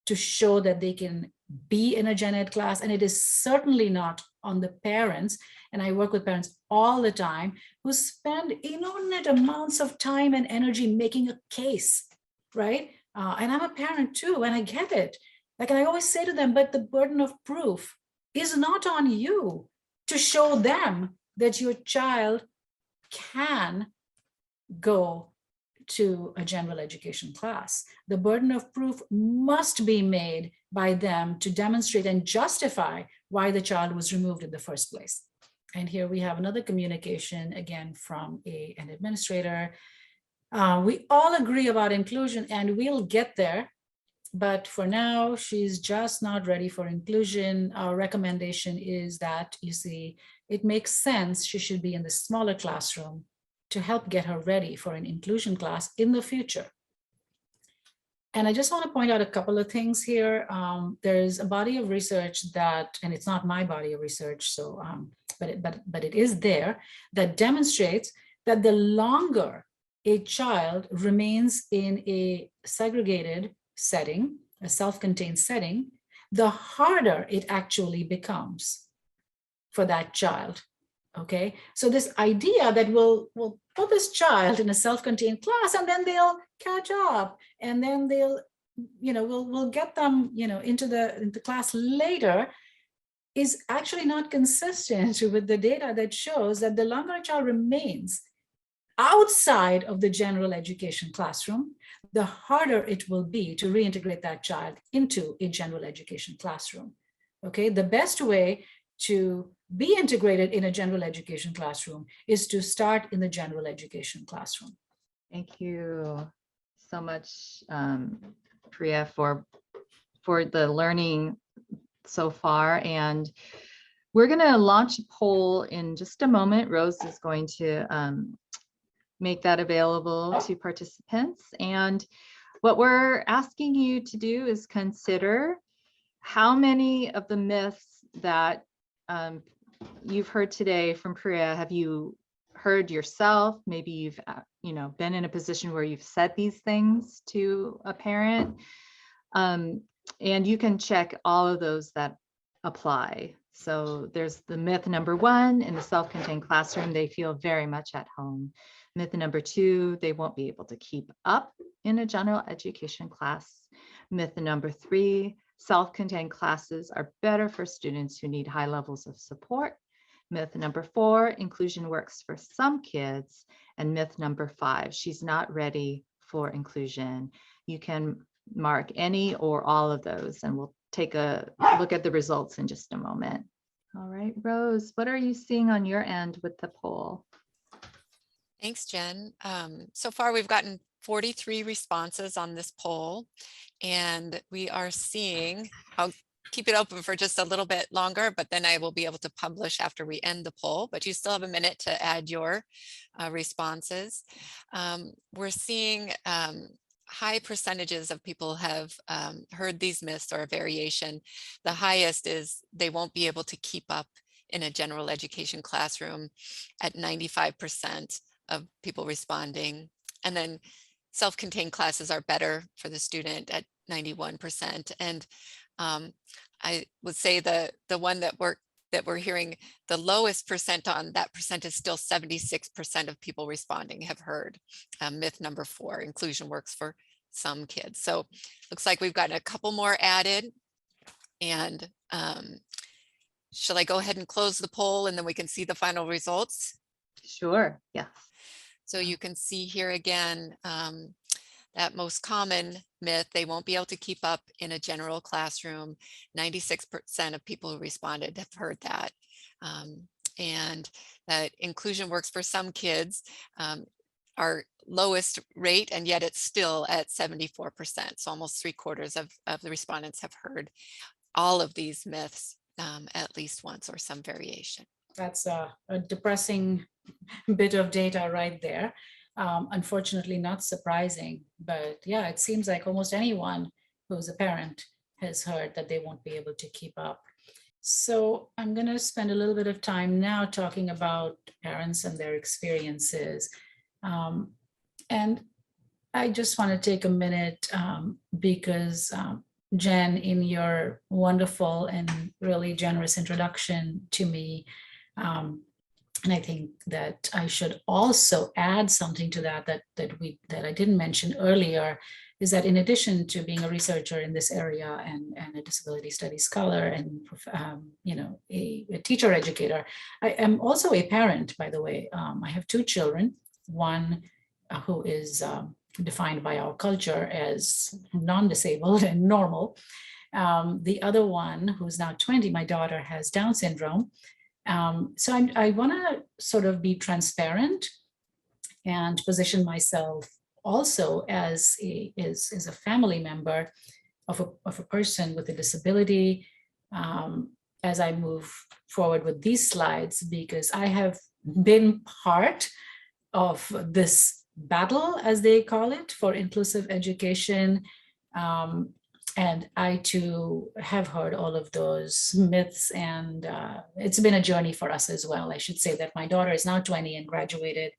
to show that they can be in a gen ed class, and it is certainly not on the parents. And I work with parents all the time who spend inordinate amounts of time and energy making a case, right? And I'm a parent too, and I get it. Like, and I always say to them, but the burden of proof is not on you to show them that your child can go to a general education class. The burden of proof must be made by them to demonstrate and justify why the child was removed in the first place. And here we have another communication, again, from an administrator. We all agree about inclusion, and we'll get there. But for now, she's just not ready for inclusion. Our recommendation is that, you see, it makes sense she should be in the smaller classroom to help get her ready for an inclusion class in the future. And I just want to point out a couple of things here. There's a body of research that, and it's not my body of research, so but it is there, that demonstrates that the longer a child remains in a segregated setting, a self-contained setting, the harder it actually becomes for that child. Okay, so this idea that we'll put this child in a self-contained class and then they'll catch up, and then they'll, we'll get them, into the class later, is actually not consistent with the data that shows that the longer a child remains outside of the general education classroom, the harder it will be to reintegrate that child into a general education classroom. Okay, the best way to be integrated in a general education classroom is to start in the general education classroom. Thank you so much, Priya, for the learning so far. And we're going to launch a poll in just a moment. Rose is going to make that available to participants. And what we're asking you to do is consider how many of the myths that you've heard today from Priya have you heard yourself. Maybe you've been in a position where you've said these things to a parent, and you can check all of those that apply. So there's the myth number 1: in the self-contained classroom, they feel very much at home. Myth number 2: they won't be able to keep up in a general education class. Myth number 3: self-contained classes are better for students who need high levels of support. Myth number 4: inclusion works for some kids. And myth number 5: she's not ready for inclusion. You can mark any or all of those, and we'll take a look at the results in just a moment. All right, Rose, what are you seeing on your end with the poll? Thanks, Jen. So far, we've gotten 43 responses on this poll, and we are seeing, I'll keep it open for just a little bit longer, but then I will be able to publish after we end the poll, but you still have a minute to add your responses. We're seeing high percentages of people have heard these myths or a variation. The highest is they won't be able to keep up in a general education classroom at 95% of people responding. And then self-contained classes are better for the student at 91%. And I would say the one that we're hearing the lowest percent on, that percent is still 76% of people responding have heard myth number 4: inclusion works for some kids. So looks like we've gotten a couple more added. And shall I go ahead and close the poll and then we can see the final results? Sure, yes. So you can see here again, that most common myth, they won't be able to keep up in a general classroom. 96% of people who responded have heard that. And that inclusion works for some kids, our lowest rate, and yet it's still at 74%. So almost 3/4 of the respondents have heard all of these myths at least once or some variation. That's a depressing bit of data right there. Unfortunately, not surprising, but yeah, it seems like almost anyone who's a parent has heard that they won't be able to keep up. So I'm going to spend a little bit of time now talking about parents and their experiences. And I just want to take a minute because Jen, in your wonderful and really generous introduction to me, and I think that I should also add something to that I didn't mention earlier, is that in addition to being a researcher in this area and a disability studies scholar and a teacher educator, I am also a parent, by the way. I have 2 children, one who is defined by our culture as non-disabled and normal. The other one, who's now 20, my daughter, has Down syndrome. So I want to sort of be transparent and position myself also as a family member of a person with a disability, as I move forward with these slides, because I have been part of this battle, as they call it, for inclusive education. And I too have heard all of those myths, and it's been a journey for us as well. I should say that my daughter is now 20 and graduated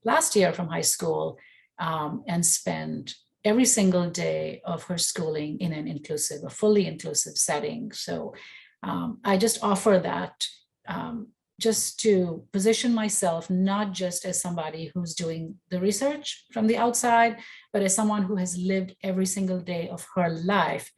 last year from high school, and spent every single day of her schooling in an inclusive, a fully inclusive setting. So I just offer that just to position myself, not just as somebody who's doing the research from the outside, but as someone who has lived every single day of her life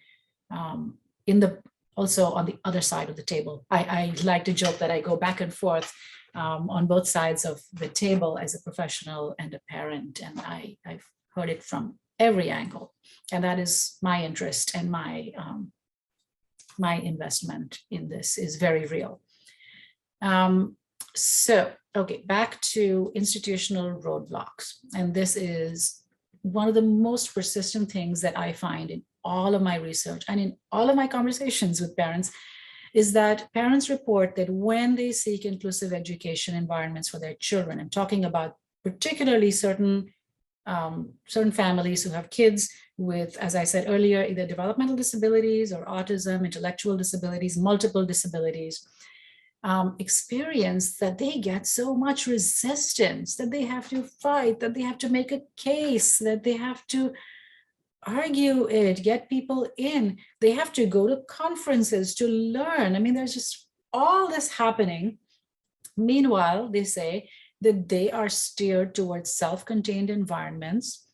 also on the other side of the table. I like to joke that I go back and forth on both sides of the table as a professional and a parent, and I've heard it from every angle, and that is my interest, and my investment in this is very real. Okay, back to institutional roadblocks. And this is one of the most persistent things that I find in all of my research and in all of my conversations with parents, is that parents report that when they seek inclusive education environments for their children, I'm talking about particularly certain families who have kids with, as I said earlier, either developmental disabilities or autism, intellectual disabilities, multiple disabilities, experience that they get so much resistance, that they have to fight, that they have to make a case, that they have to argue it, get people in. They have to go to conferences to learn. I mean, there's just all this happening. Meanwhile, they say that they are steered towards self-contained environments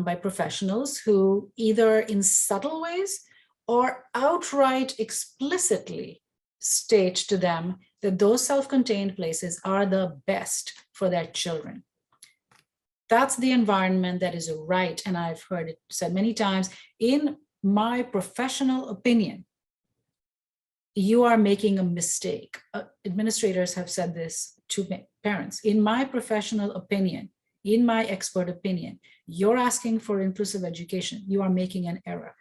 by professionals who either in subtle ways or outright explicitly state to them that those self-contained places are the best for their children. That's the environment that is right. And I've heard it said many times, in my professional opinion, you are making a mistake. Administrators have said this to parents. In my professional opinion, in my expert opinion, you're asking for inclusive education. You are making an error.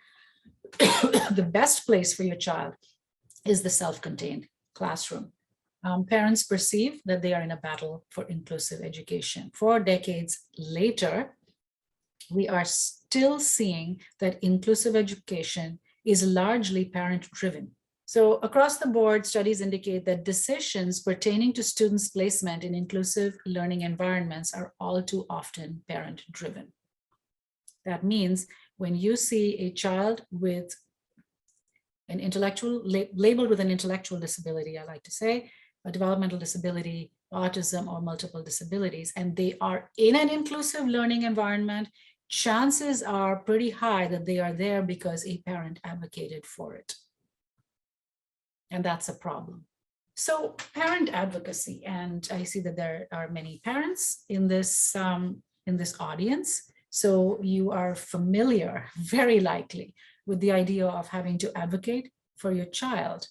The best place for your child is the self-contained classroom. Parents perceive that they are in a battle for inclusive education. 4 decades later, we are still seeing that inclusive education is largely parent-driven. So across the board, studies indicate that decisions pertaining to students' placement in inclusive learning environments are all too often parent-driven. That means when you see a child with an intellectual, labeled with an intellectual disability, I like to say, a developmental disability, autism, or multiple disabilities, and they are in an inclusive learning environment, chances are pretty high that they are there because a parent advocated for it. And that's a problem. So parent advocacy, and I see that there are many parents in this audience. So you are familiar, very likely, with the idea of having to advocate for your child.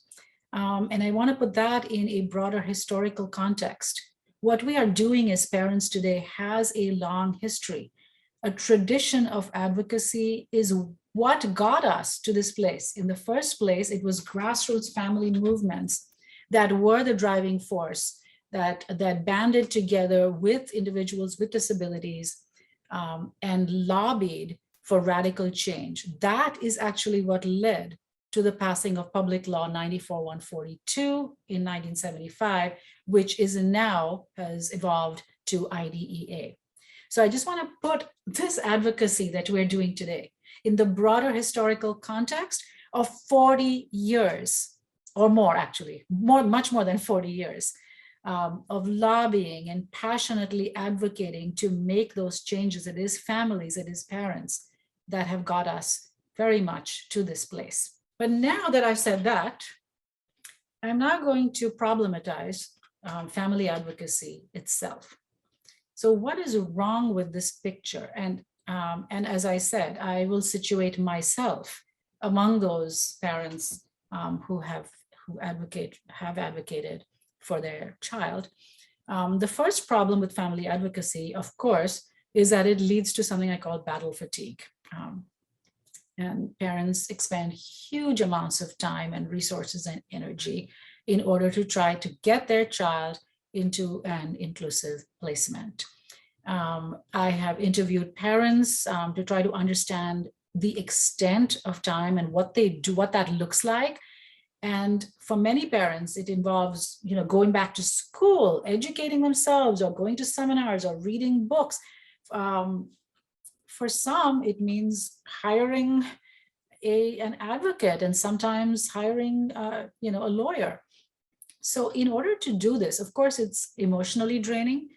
And I want to put that in a broader historical context. What we are doing as parents today has a long history. A tradition of advocacy is what got us to this place. In the first place, it was grassroots family movements that were the driving force that banded together with individuals with disabilities and lobbied for radical change. That is actually what led to the passing of Public Law 94-142 in 1975, which is now has evolved to IDEA. So I just want to put this advocacy that we're doing today in the broader historical context of 40 years or more, actually, much more than 40 years of lobbying and passionately advocating to make those changes. It is families, it is parents that have got us very much to this place. But now that I've said that, I'm now going to problematize family advocacy itself. So what is wrong with this picture? And as I said, I will situate myself among those parents who have advocated for their child. The first problem with family advocacy, of course, is that it leads to something I call battle fatigue. And parents expend huge amounts of time and resources and energy in order to try to get their child into an inclusive placement. I have interviewed parents to try to understand the extent of time and what they do, what that looks like. And for many parents, it involves, going back to school, educating themselves, or going to seminars, or reading books. For some, it means hiring an advocate, and sometimes hiring, a lawyer. So in order to do this, of course, it's emotionally draining.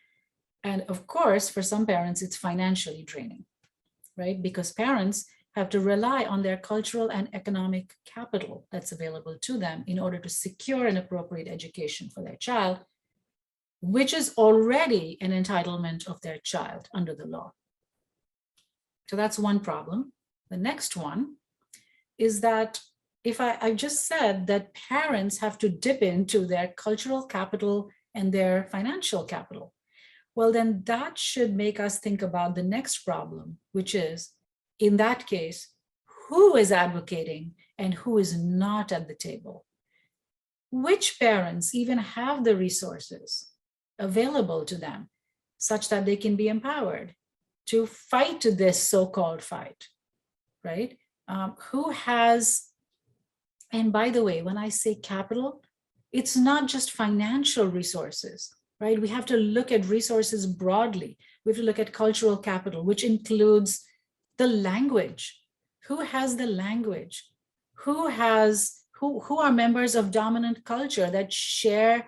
And of course, for some parents, it's financially draining, right? Because parents have to rely on their cultural and economic capital that's available to them in order to secure an appropriate education for their child, which is already an entitlement of their child under the law. So that's one problem. The next one is that if I just said that parents have to dip into their cultural capital and their financial capital, well, then that should make us think about the next problem, which is, in that case, who is advocating and who is not at the table? Which parents even have the resources available to them such that they can be empowered to fight this so-called fight, right? Who has, and by the way, when I say capital, it's not just financial resources, right? We have to look at resources broadly. We have to look at cultural capital, which includes the language. Who has the language? Who are members of dominant culture that share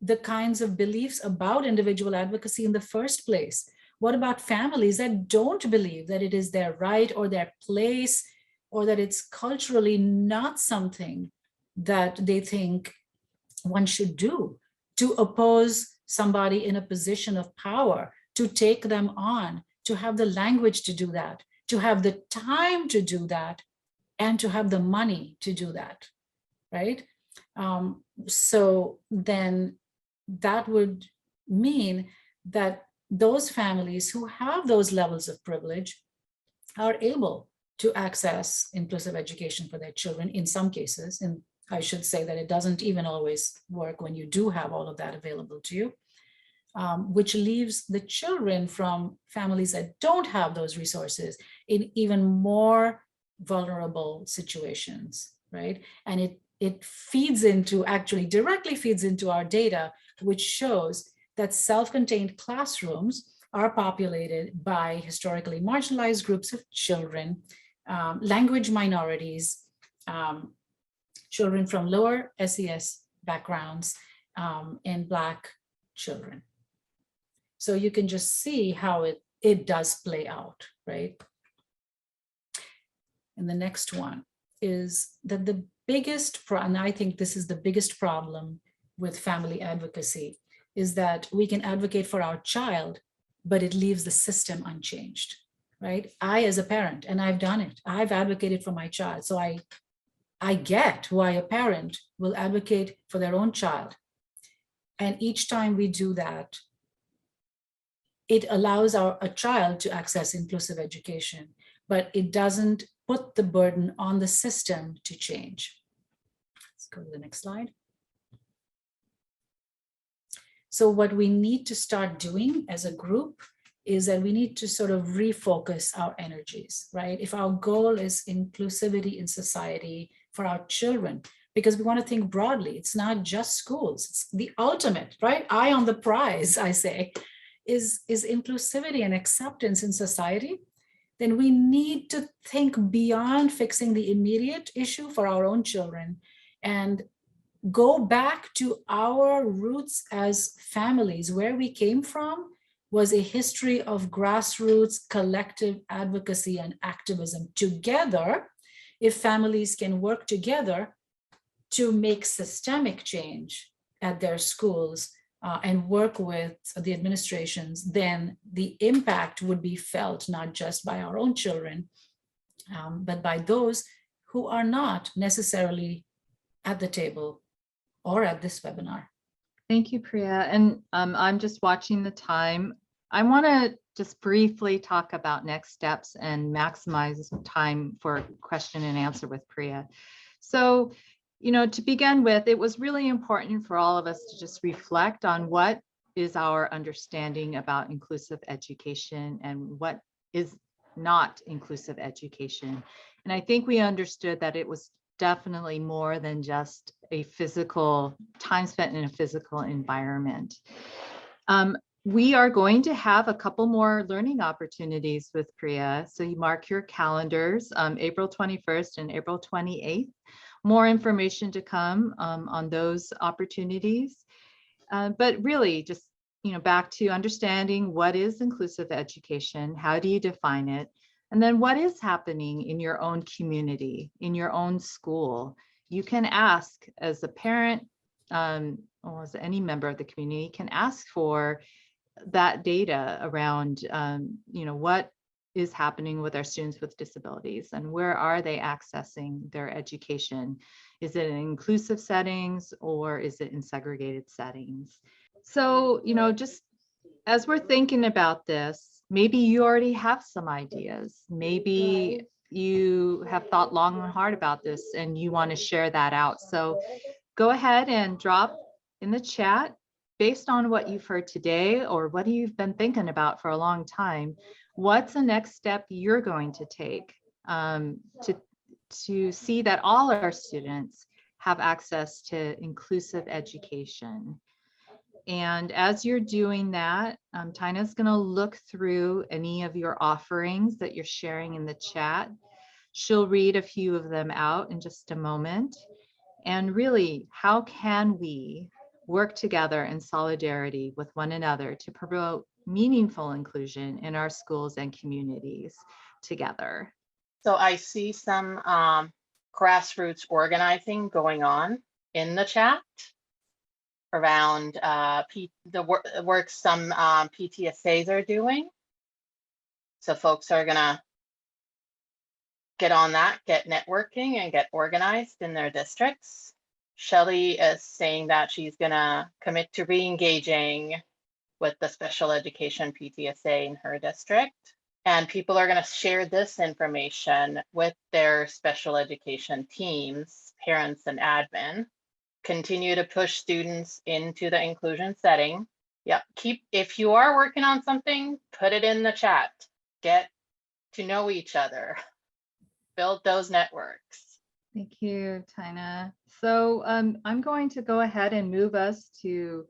the kinds of beliefs about individual advocacy in the first place? What about families that don't believe that it is their right or their place, or that it's culturally not something that they think one should do, to oppose somebody in a position of power, to take them on, to have the language to do that, to have the time to do that, and to have the money to do that, right? So then that would mean that those families who have those levels of privilege are able to access inclusive education for their children in some cases. And I should say that it doesn't even always work when you do have all of that available to you, which leaves the children from families that don't have those resources in even more vulnerable situations, right? And it feeds into, actually directly feeds into our data, which shows that self-contained classrooms are populated by historically marginalized groups of children, language minorities, children from lower SES backgrounds, and Black children. So you can just see how it does play out, right? And the next one is that the biggest, and I think this is the biggest problem with family advocacy, is that we can advocate for our child, but it leaves the system unchanged, right? I, as a parent, and I've done it, I've advocated for my child. So I get why a parent will advocate for their own child. And each time we do that, it allows a child to access inclusive education, but it doesn't put the burden on the system to change. Let's go to the next slide. So what we need to start doing as a group is that we need to sort of refocus our energies, right? If our goal is inclusivity in society for our children, because we want to think broadly, it's not just schools, it's the ultimate, right? Eye on the prize, I say, is inclusivity and acceptance in society, then we need to think beyond fixing the immediate issue for our own children and go back to our roots as families. Where we came from was a history of grassroots collective advocacy and activism. Together, if families can work together to make systemic change at their schools and work with the administrations, then the impact would be felt not just by our own children, but by those who are not necessarily at the table or at this webinar. Thank you, Priya. And I'm just watching the time. I want to just briefly talk about next steps and maximize time for question and answer with Priya. So to begin with, it was really important for all of us to just reflect on what is our understanding about inclusive education and what is not inclusive education. And I think we understood that it was definitely more than just a physical time spent in a physical environment. We are going to have a couple more learning opportunities with Priya. So you mark your calendars, April 21st and April 28th. More information to come on those opportunities. But really just, back to understanding what is inclusive education, how do you define it? And then what is happening in your own community, in your own school? You can ask as a parent, or as any member of the community can ask for that data around, what is happening with our students with disabilities and where are they accessing their education? Is it in inclusive settings or is it in segregated settings? So, just as we're thinking about this, maybe you already have some ideas. Maybe you have thought long and hard about this and you want to share that out. So go ahead and drop in the chat based on what you've heard today or what you've been thinking about for a long time. What's the next step you're going to take to see that all our students have access to inclusive education? And as you're doing that, Tina's going to look through any of your offerings that you're sharing in the chat. She'll read a few of them out in just a moment. And really, how can we work together in solidarity with one another to promote meaningful inclusion in our schools and communities together? So I see some grassroots organizing going on in the chat around the work some PTSAs are doing. So folks are gonna get on that, get networking and get organized in their districts. Shelley is saying that she's gonna commit to re-engaging with the special education PTSA in her district. And people are gonna share this information with their special education teams, parents and admin. Continue to push students into the inclusion setting. Yep, if you are working on something, put it in the chat. Get to know each other. Build those networks. Thank you, Tina. So I'm going to go ahead and move us to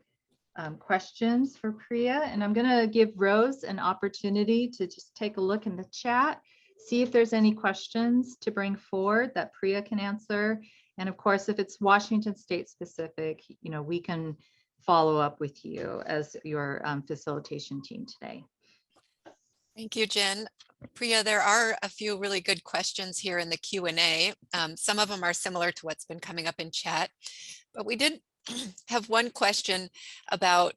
questions for Priya, and I'm going to give Rose an opportunity to just take a look in the chat, see if there's any questions to bring forward that Priya can answer. And of course, if it's Washington State specific, we can follow up with you as your facilitation team today. Thank you, Jen. Priya, there are a few really good questions here in the Q&A. Some of them are similar to what's been coming up in chat, but we did have one question about,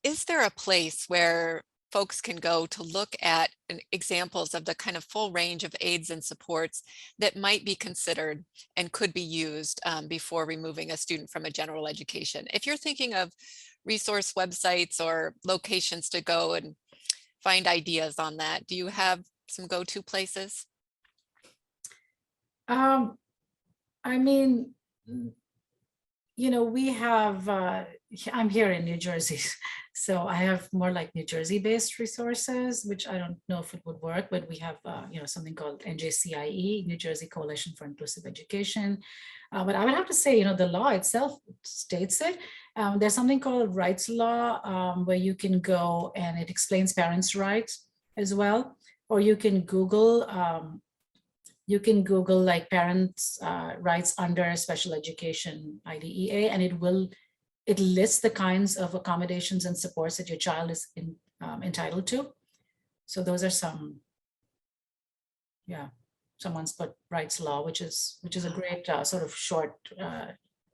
is there a place where folks can go to look at examples of the kind of full range of aids and supports that might be considered and could be used before removing a student from a general education? If you're thinking of resource websites or locations to go and find ideas on that, do you have some go-to places? I mean, we have, I'm here in New Jersey, so I have more like New Jersey based resources, which I don't know if it would work, but we have, something called NJCIE, New Jersey Coalition for Inclusive Education. But I would have to say, the law itself states it. There's something called Rights Law, where you can go and it explains parents' rights as well, or you can Google like parents' rights under special education IDEA, and it lists the kinds of accommodations and supports that your child is entitled to. So those are some, someone's put Rights Law, which is a great sort of short,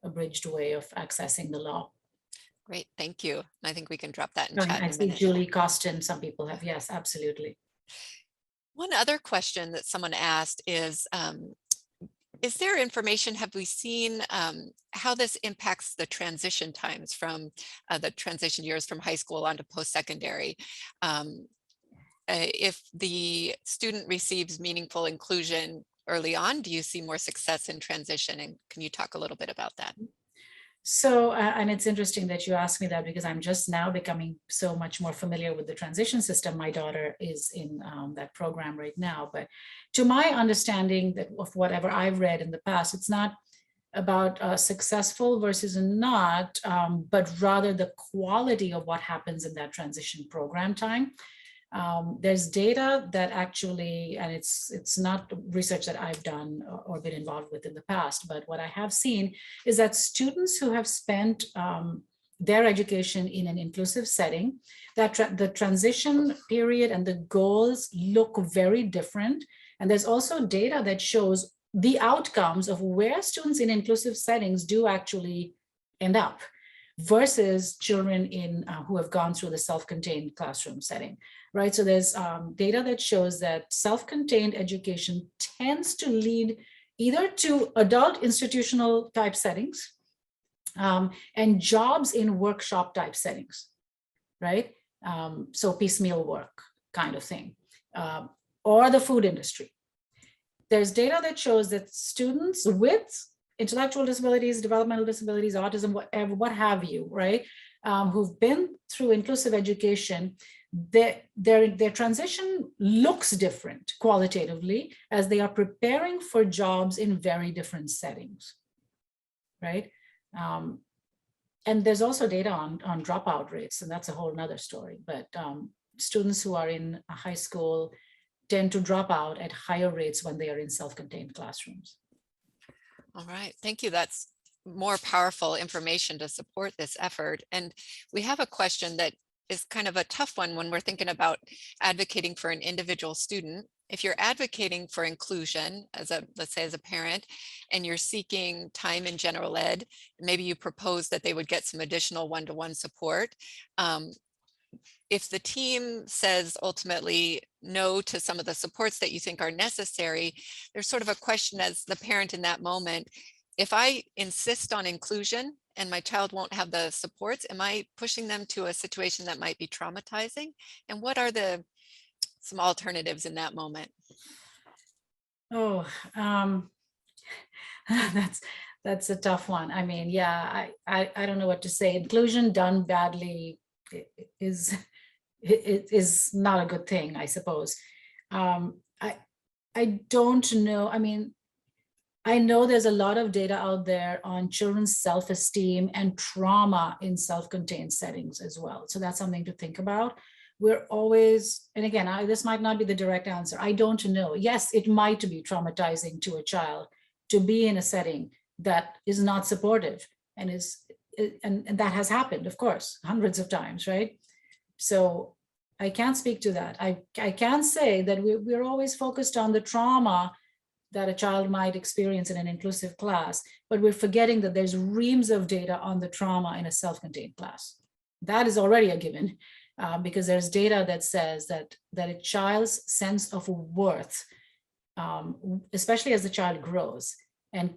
abridged way of accessing the law. Great, thank you. I think we can drop that in And chat in I a see minute. Julie Costin, some people have, yes, absolutely. One other question that someone asked is there information, have we seen how this impacts the transition times from the transition years from high school onto post-secondary? If the student receives meaningful inclusion early on? Do you see more success in transition? And can you talk a little bit about that? So, and it's interesting that you asked me that because I'm just now becoming so much more familiar with the transition system. My daughter is in that program right now. But to my understanding that of whatever I've read in the past, it's not about successful versus not, but rather the quality of what happens in that transition program time. There's data that actually, and it's not research that I've done or been involved with in the past, but what I have seen is that students who have spent their education in an inclusive setting, that the transition period and the goals look very different. And there's also data that shows the outcomes of where students in inclusive settings do actually end up versus children in who have gone through the self-contained classroom setting, right? So there's data that shows that self-contained education tends to lead either to adult institutional type settings and jobs in workshop type settings, right? So piecemeal work kind of thing, or the food industry. There's data that shows that students with intellectual disabilities, developmental disabilities, autism, whatever, what have you, right? Who've been through inclusive education, their transition looks different qualitatively as they are preparing for jobs in very different settings, right? And there's also data on dropout rates, and that's a whole nother story. But students who are in a high school tend to drop out at higher rates when they are in self-contained classrooms. All right, thank you. That's more powerful information to support this effort. And we have a question that is kind of a tough one when we're thinking about advocating for an individual student. If you're advocating for inclusion as a, let's say as a parent, and you're seeking time in general ed, maybe you propose that they would get some additional one-to-one support. If the team says ultimately no to some of the supports that you think are necessary, there's sort of a question as the parent in that moment, if I insist on inclusion and my child won't have the supports, am I pushing them to a situation that might be traumatizing? And what are some alternatives in that moment? Oh, that's a tough one. I mean, yeah, I don't know what to say. Inclusion done badly is not a good thing, I suppose. I don't know. I mean, I know there's a lot of data out there on children's self-esteem and trauma in self-contained settings as well. So that's something to think about. We're always, and again, this might not be the direct answer. I don't know. Yes, it might be traumatizing to a child to be in a setting that is not supportive and that has happened, of course, hundreds of times, right? So I can't speak to that. I can say that we're always focused on the trauma that a child might experience in an inclusive class, but we're forgetting that there's reams of data on the trauma in a self-contained class. That is already a given because there's data that says that a child's sense of worth, especially as the child grows, and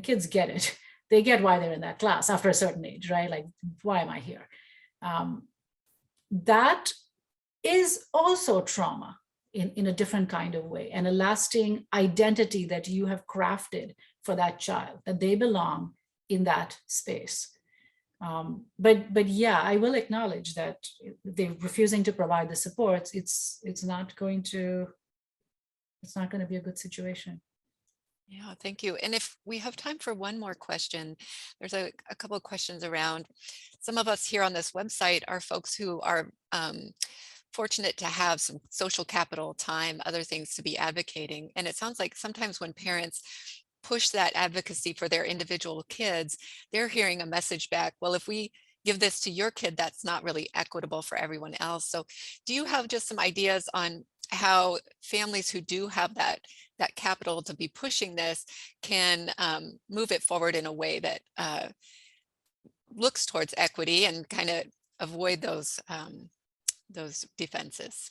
kids get it. They get why they're in that class after a certain age, right? Like, why am I here? That is also trauma in a different kind of way, and a lasting identity that you have crafted for that child, that they belong in that space. But yeah, I will acknowledge that they're refusing to provide the supports. It's not going to be a good situation. Yeah, thank you. And if we have time for one more question, there's a couple of questions around. Some of us here on this website are folks who are fortunate to have some social capital, time, other things to be advocating. And it sounds like sometimes when parents push that advocacy for their individual kids, they're hearing a message back, well, if we give this to your kid, that's not really equitable for everyone else. So do you have just some ideas on how families who do have that capital to be pushing this can move it forward in a way that looks towards equity and kind of avoid those defenses?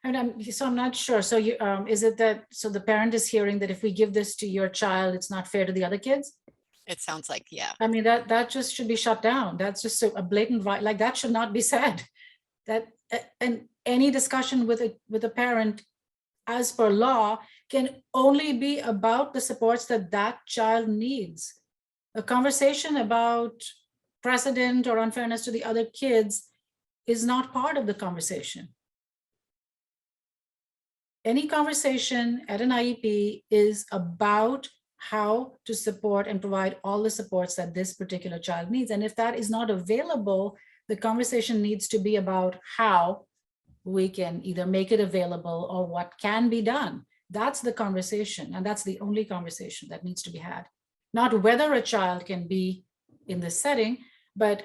And so I'm not sure. So you is it that so the parent is hearing that if we give this to your child, it's not fair to the other kids? It sounds like, yeah. I mean, that just should be shut down. That's just a blatant, like that should not be said. That and any discussion with a parent, as per law, can only be about the supports that that child needs. A conversation about precedent or unfairness to the other kids is not part of the conversation. Any conversation at an IEP is about how to support and provide all the supports that this particular child needs. And if that is not available, the conversation needs to be about how we can either make it available or what can be done. That's the conversation, and that's the only conversation that needs to be had. Not whether a child can be in this setting, but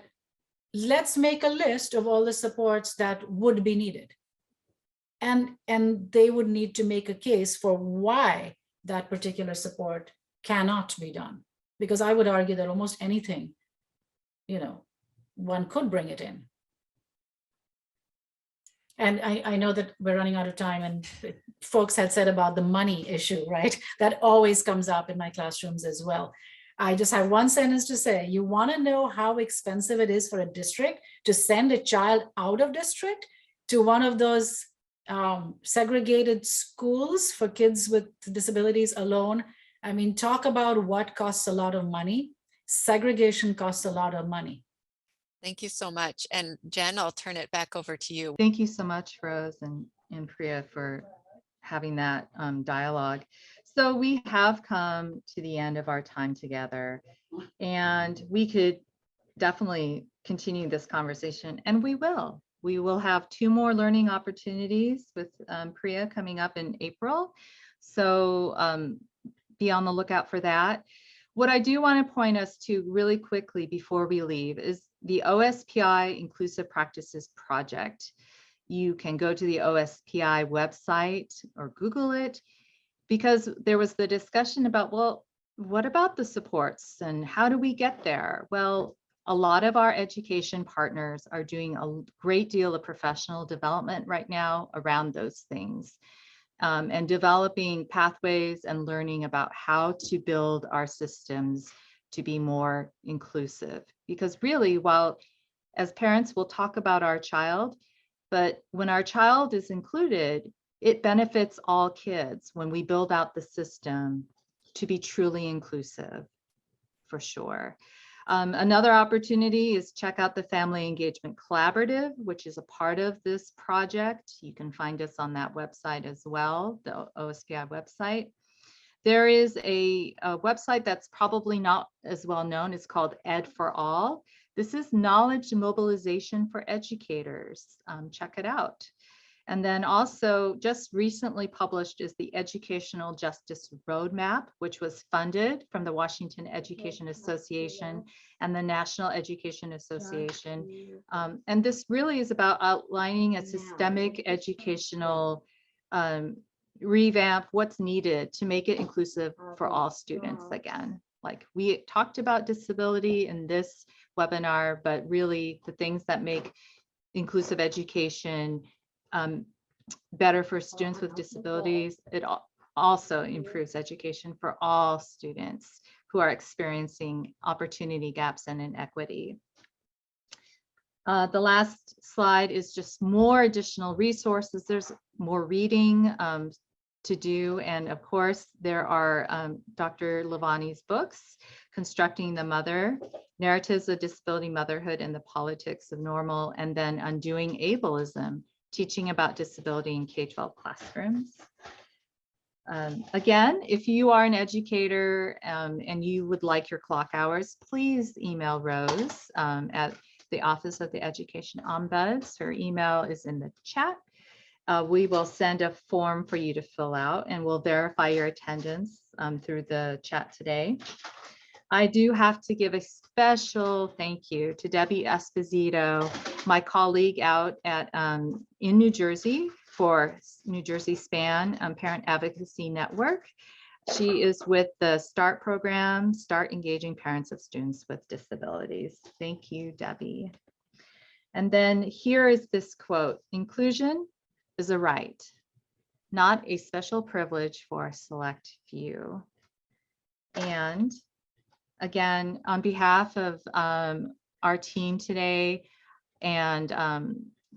let's make a list of all the supports that would be needed. And they would need to make a case for why that particular support cannot be done. Because I would argue that almost anything, one could bring it in. And I know that we're running out of time, and folks had said about the money issue, right? That always comes up in my classrooms as well. I just have one sentence to say. You want to know how expensive it is for a district to send a child out of district to one of those segregated schools for kids with disabilities alone? I mean, talk about what costs a lot of money. Segregation costs a lot of money. Thank you so much. And Jen, I'll turn it back over to you. Thank you so much, Rose and Priya, for having that dialogue. So we have come to the end of our time together, and we could definitely continue this conversation, and we will. We will have 2 more learning opportunities with Priya coming up in April. So be on the lookout for that. What I do want to point us to really quickly before we leave is the OSPI Inclusive Practices Project. You can go to the OSPI website or Google it, because there was the discussion about, well, what about the supports and how do we get there? Well, a lot of our education partners are doing a great deal of professional development right now around those things, and developing pathways and learning about how to build our systems to be more inclusive. Because really, while as parents we'll talk about our child, but when our child is included, it benefits all kids when we build out the system to be truly inclusive, for sure. Another opportunity is check out the Family Engagement Collaborative, which is a part of this project. You can find us on that website as well, the OSPI website. There is a website that's probably not as well known. It's called Ed for All. This is knowledge mobilization for educators. Check it out. And then also just recently published is the Educational Justice Roadmap, which was funded from the Washington Education Association and the National Education Association. And this really is about outlining a systemic educational revamp, what's needed to make it inclusive for all students again. Like we talked about disability in this webinar, but really the things that make inclusive education better for students with disabilities. It also improves education for all students who are experiencing opportunity gaps and inequity. The last slide is just more additional resources. There's more reading to do. And of course, there are Dr. Lavani's books, Constructing the Mother, Narratives of Disability Motherhood and the Politics of Normal, and then Undoing Ableism, Teaching about Disability in K-12 Classrooms. Again, if you are an educator and you would like your clock hours, please email Rose at the Office of the Education Ombuds. Her email is in the chat. We will send a form for you to fill out, and we'll verify your attendance through the chat today. I do have to give a special thank you to Debbie Esposito, my colleague out at in New Jersey for New Jersey SPAN Parent Advocacy Network. She is with the START program, Start Engaging Parents of Students with Disabilities. Thank you, Debbie. And then here is this quote: inclusion is a right, not a special privilege for a select few. And again, on behalf of our team today, and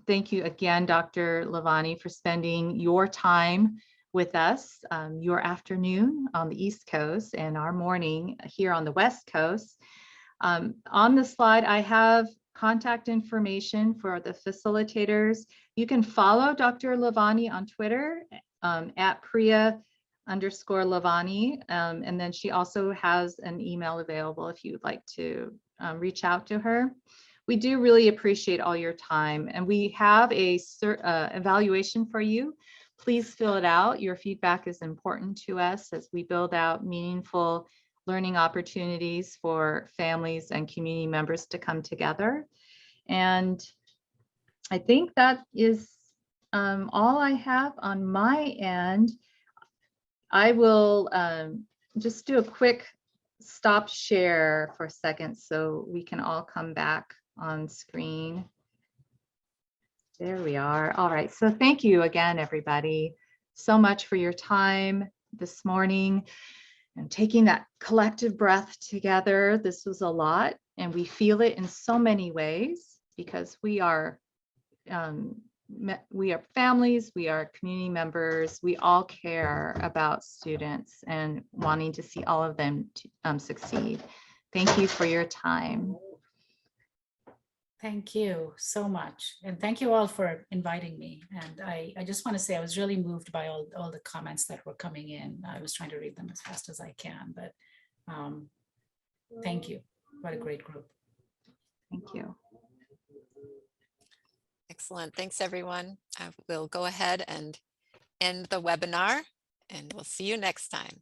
thank you again, Dr. Lavani, for spending your time with us, your afternoon on the East Coast and our morning here on the West Coast. On the slide, I have contact information for the facilitators. You can follow Dr. Lavani on Twitter at Priya_Lavani. And then she also has an email available if you'd like to reach out to her. We do really appreciate all your time, and we have a evaluation for you. Please fill it out. Your feedback is important to us as we build out meaningful learning opportunities for families and community members to come together. And I think that is all I have on my end. I will just do a quick stop share for a second so we can all come back on screen. There we are. All right. So thank you again, everybody, so much for your time this morning and taking that collective breath together. This was a lot, and we feel it in so many ways because we are families, we are community members, we all care about students and wanting to see all of them succeed. Thank you for your time. Thank you so much. And thank you all for inviting me. And I just want to say I was really moved by all the comments that were coming in. I was trying to read them as fast as I can, but thank you. What a great group. Thank you. Excellent. Thanks, everyone. We'll go ahead and end the webinar, and we'll see you next time.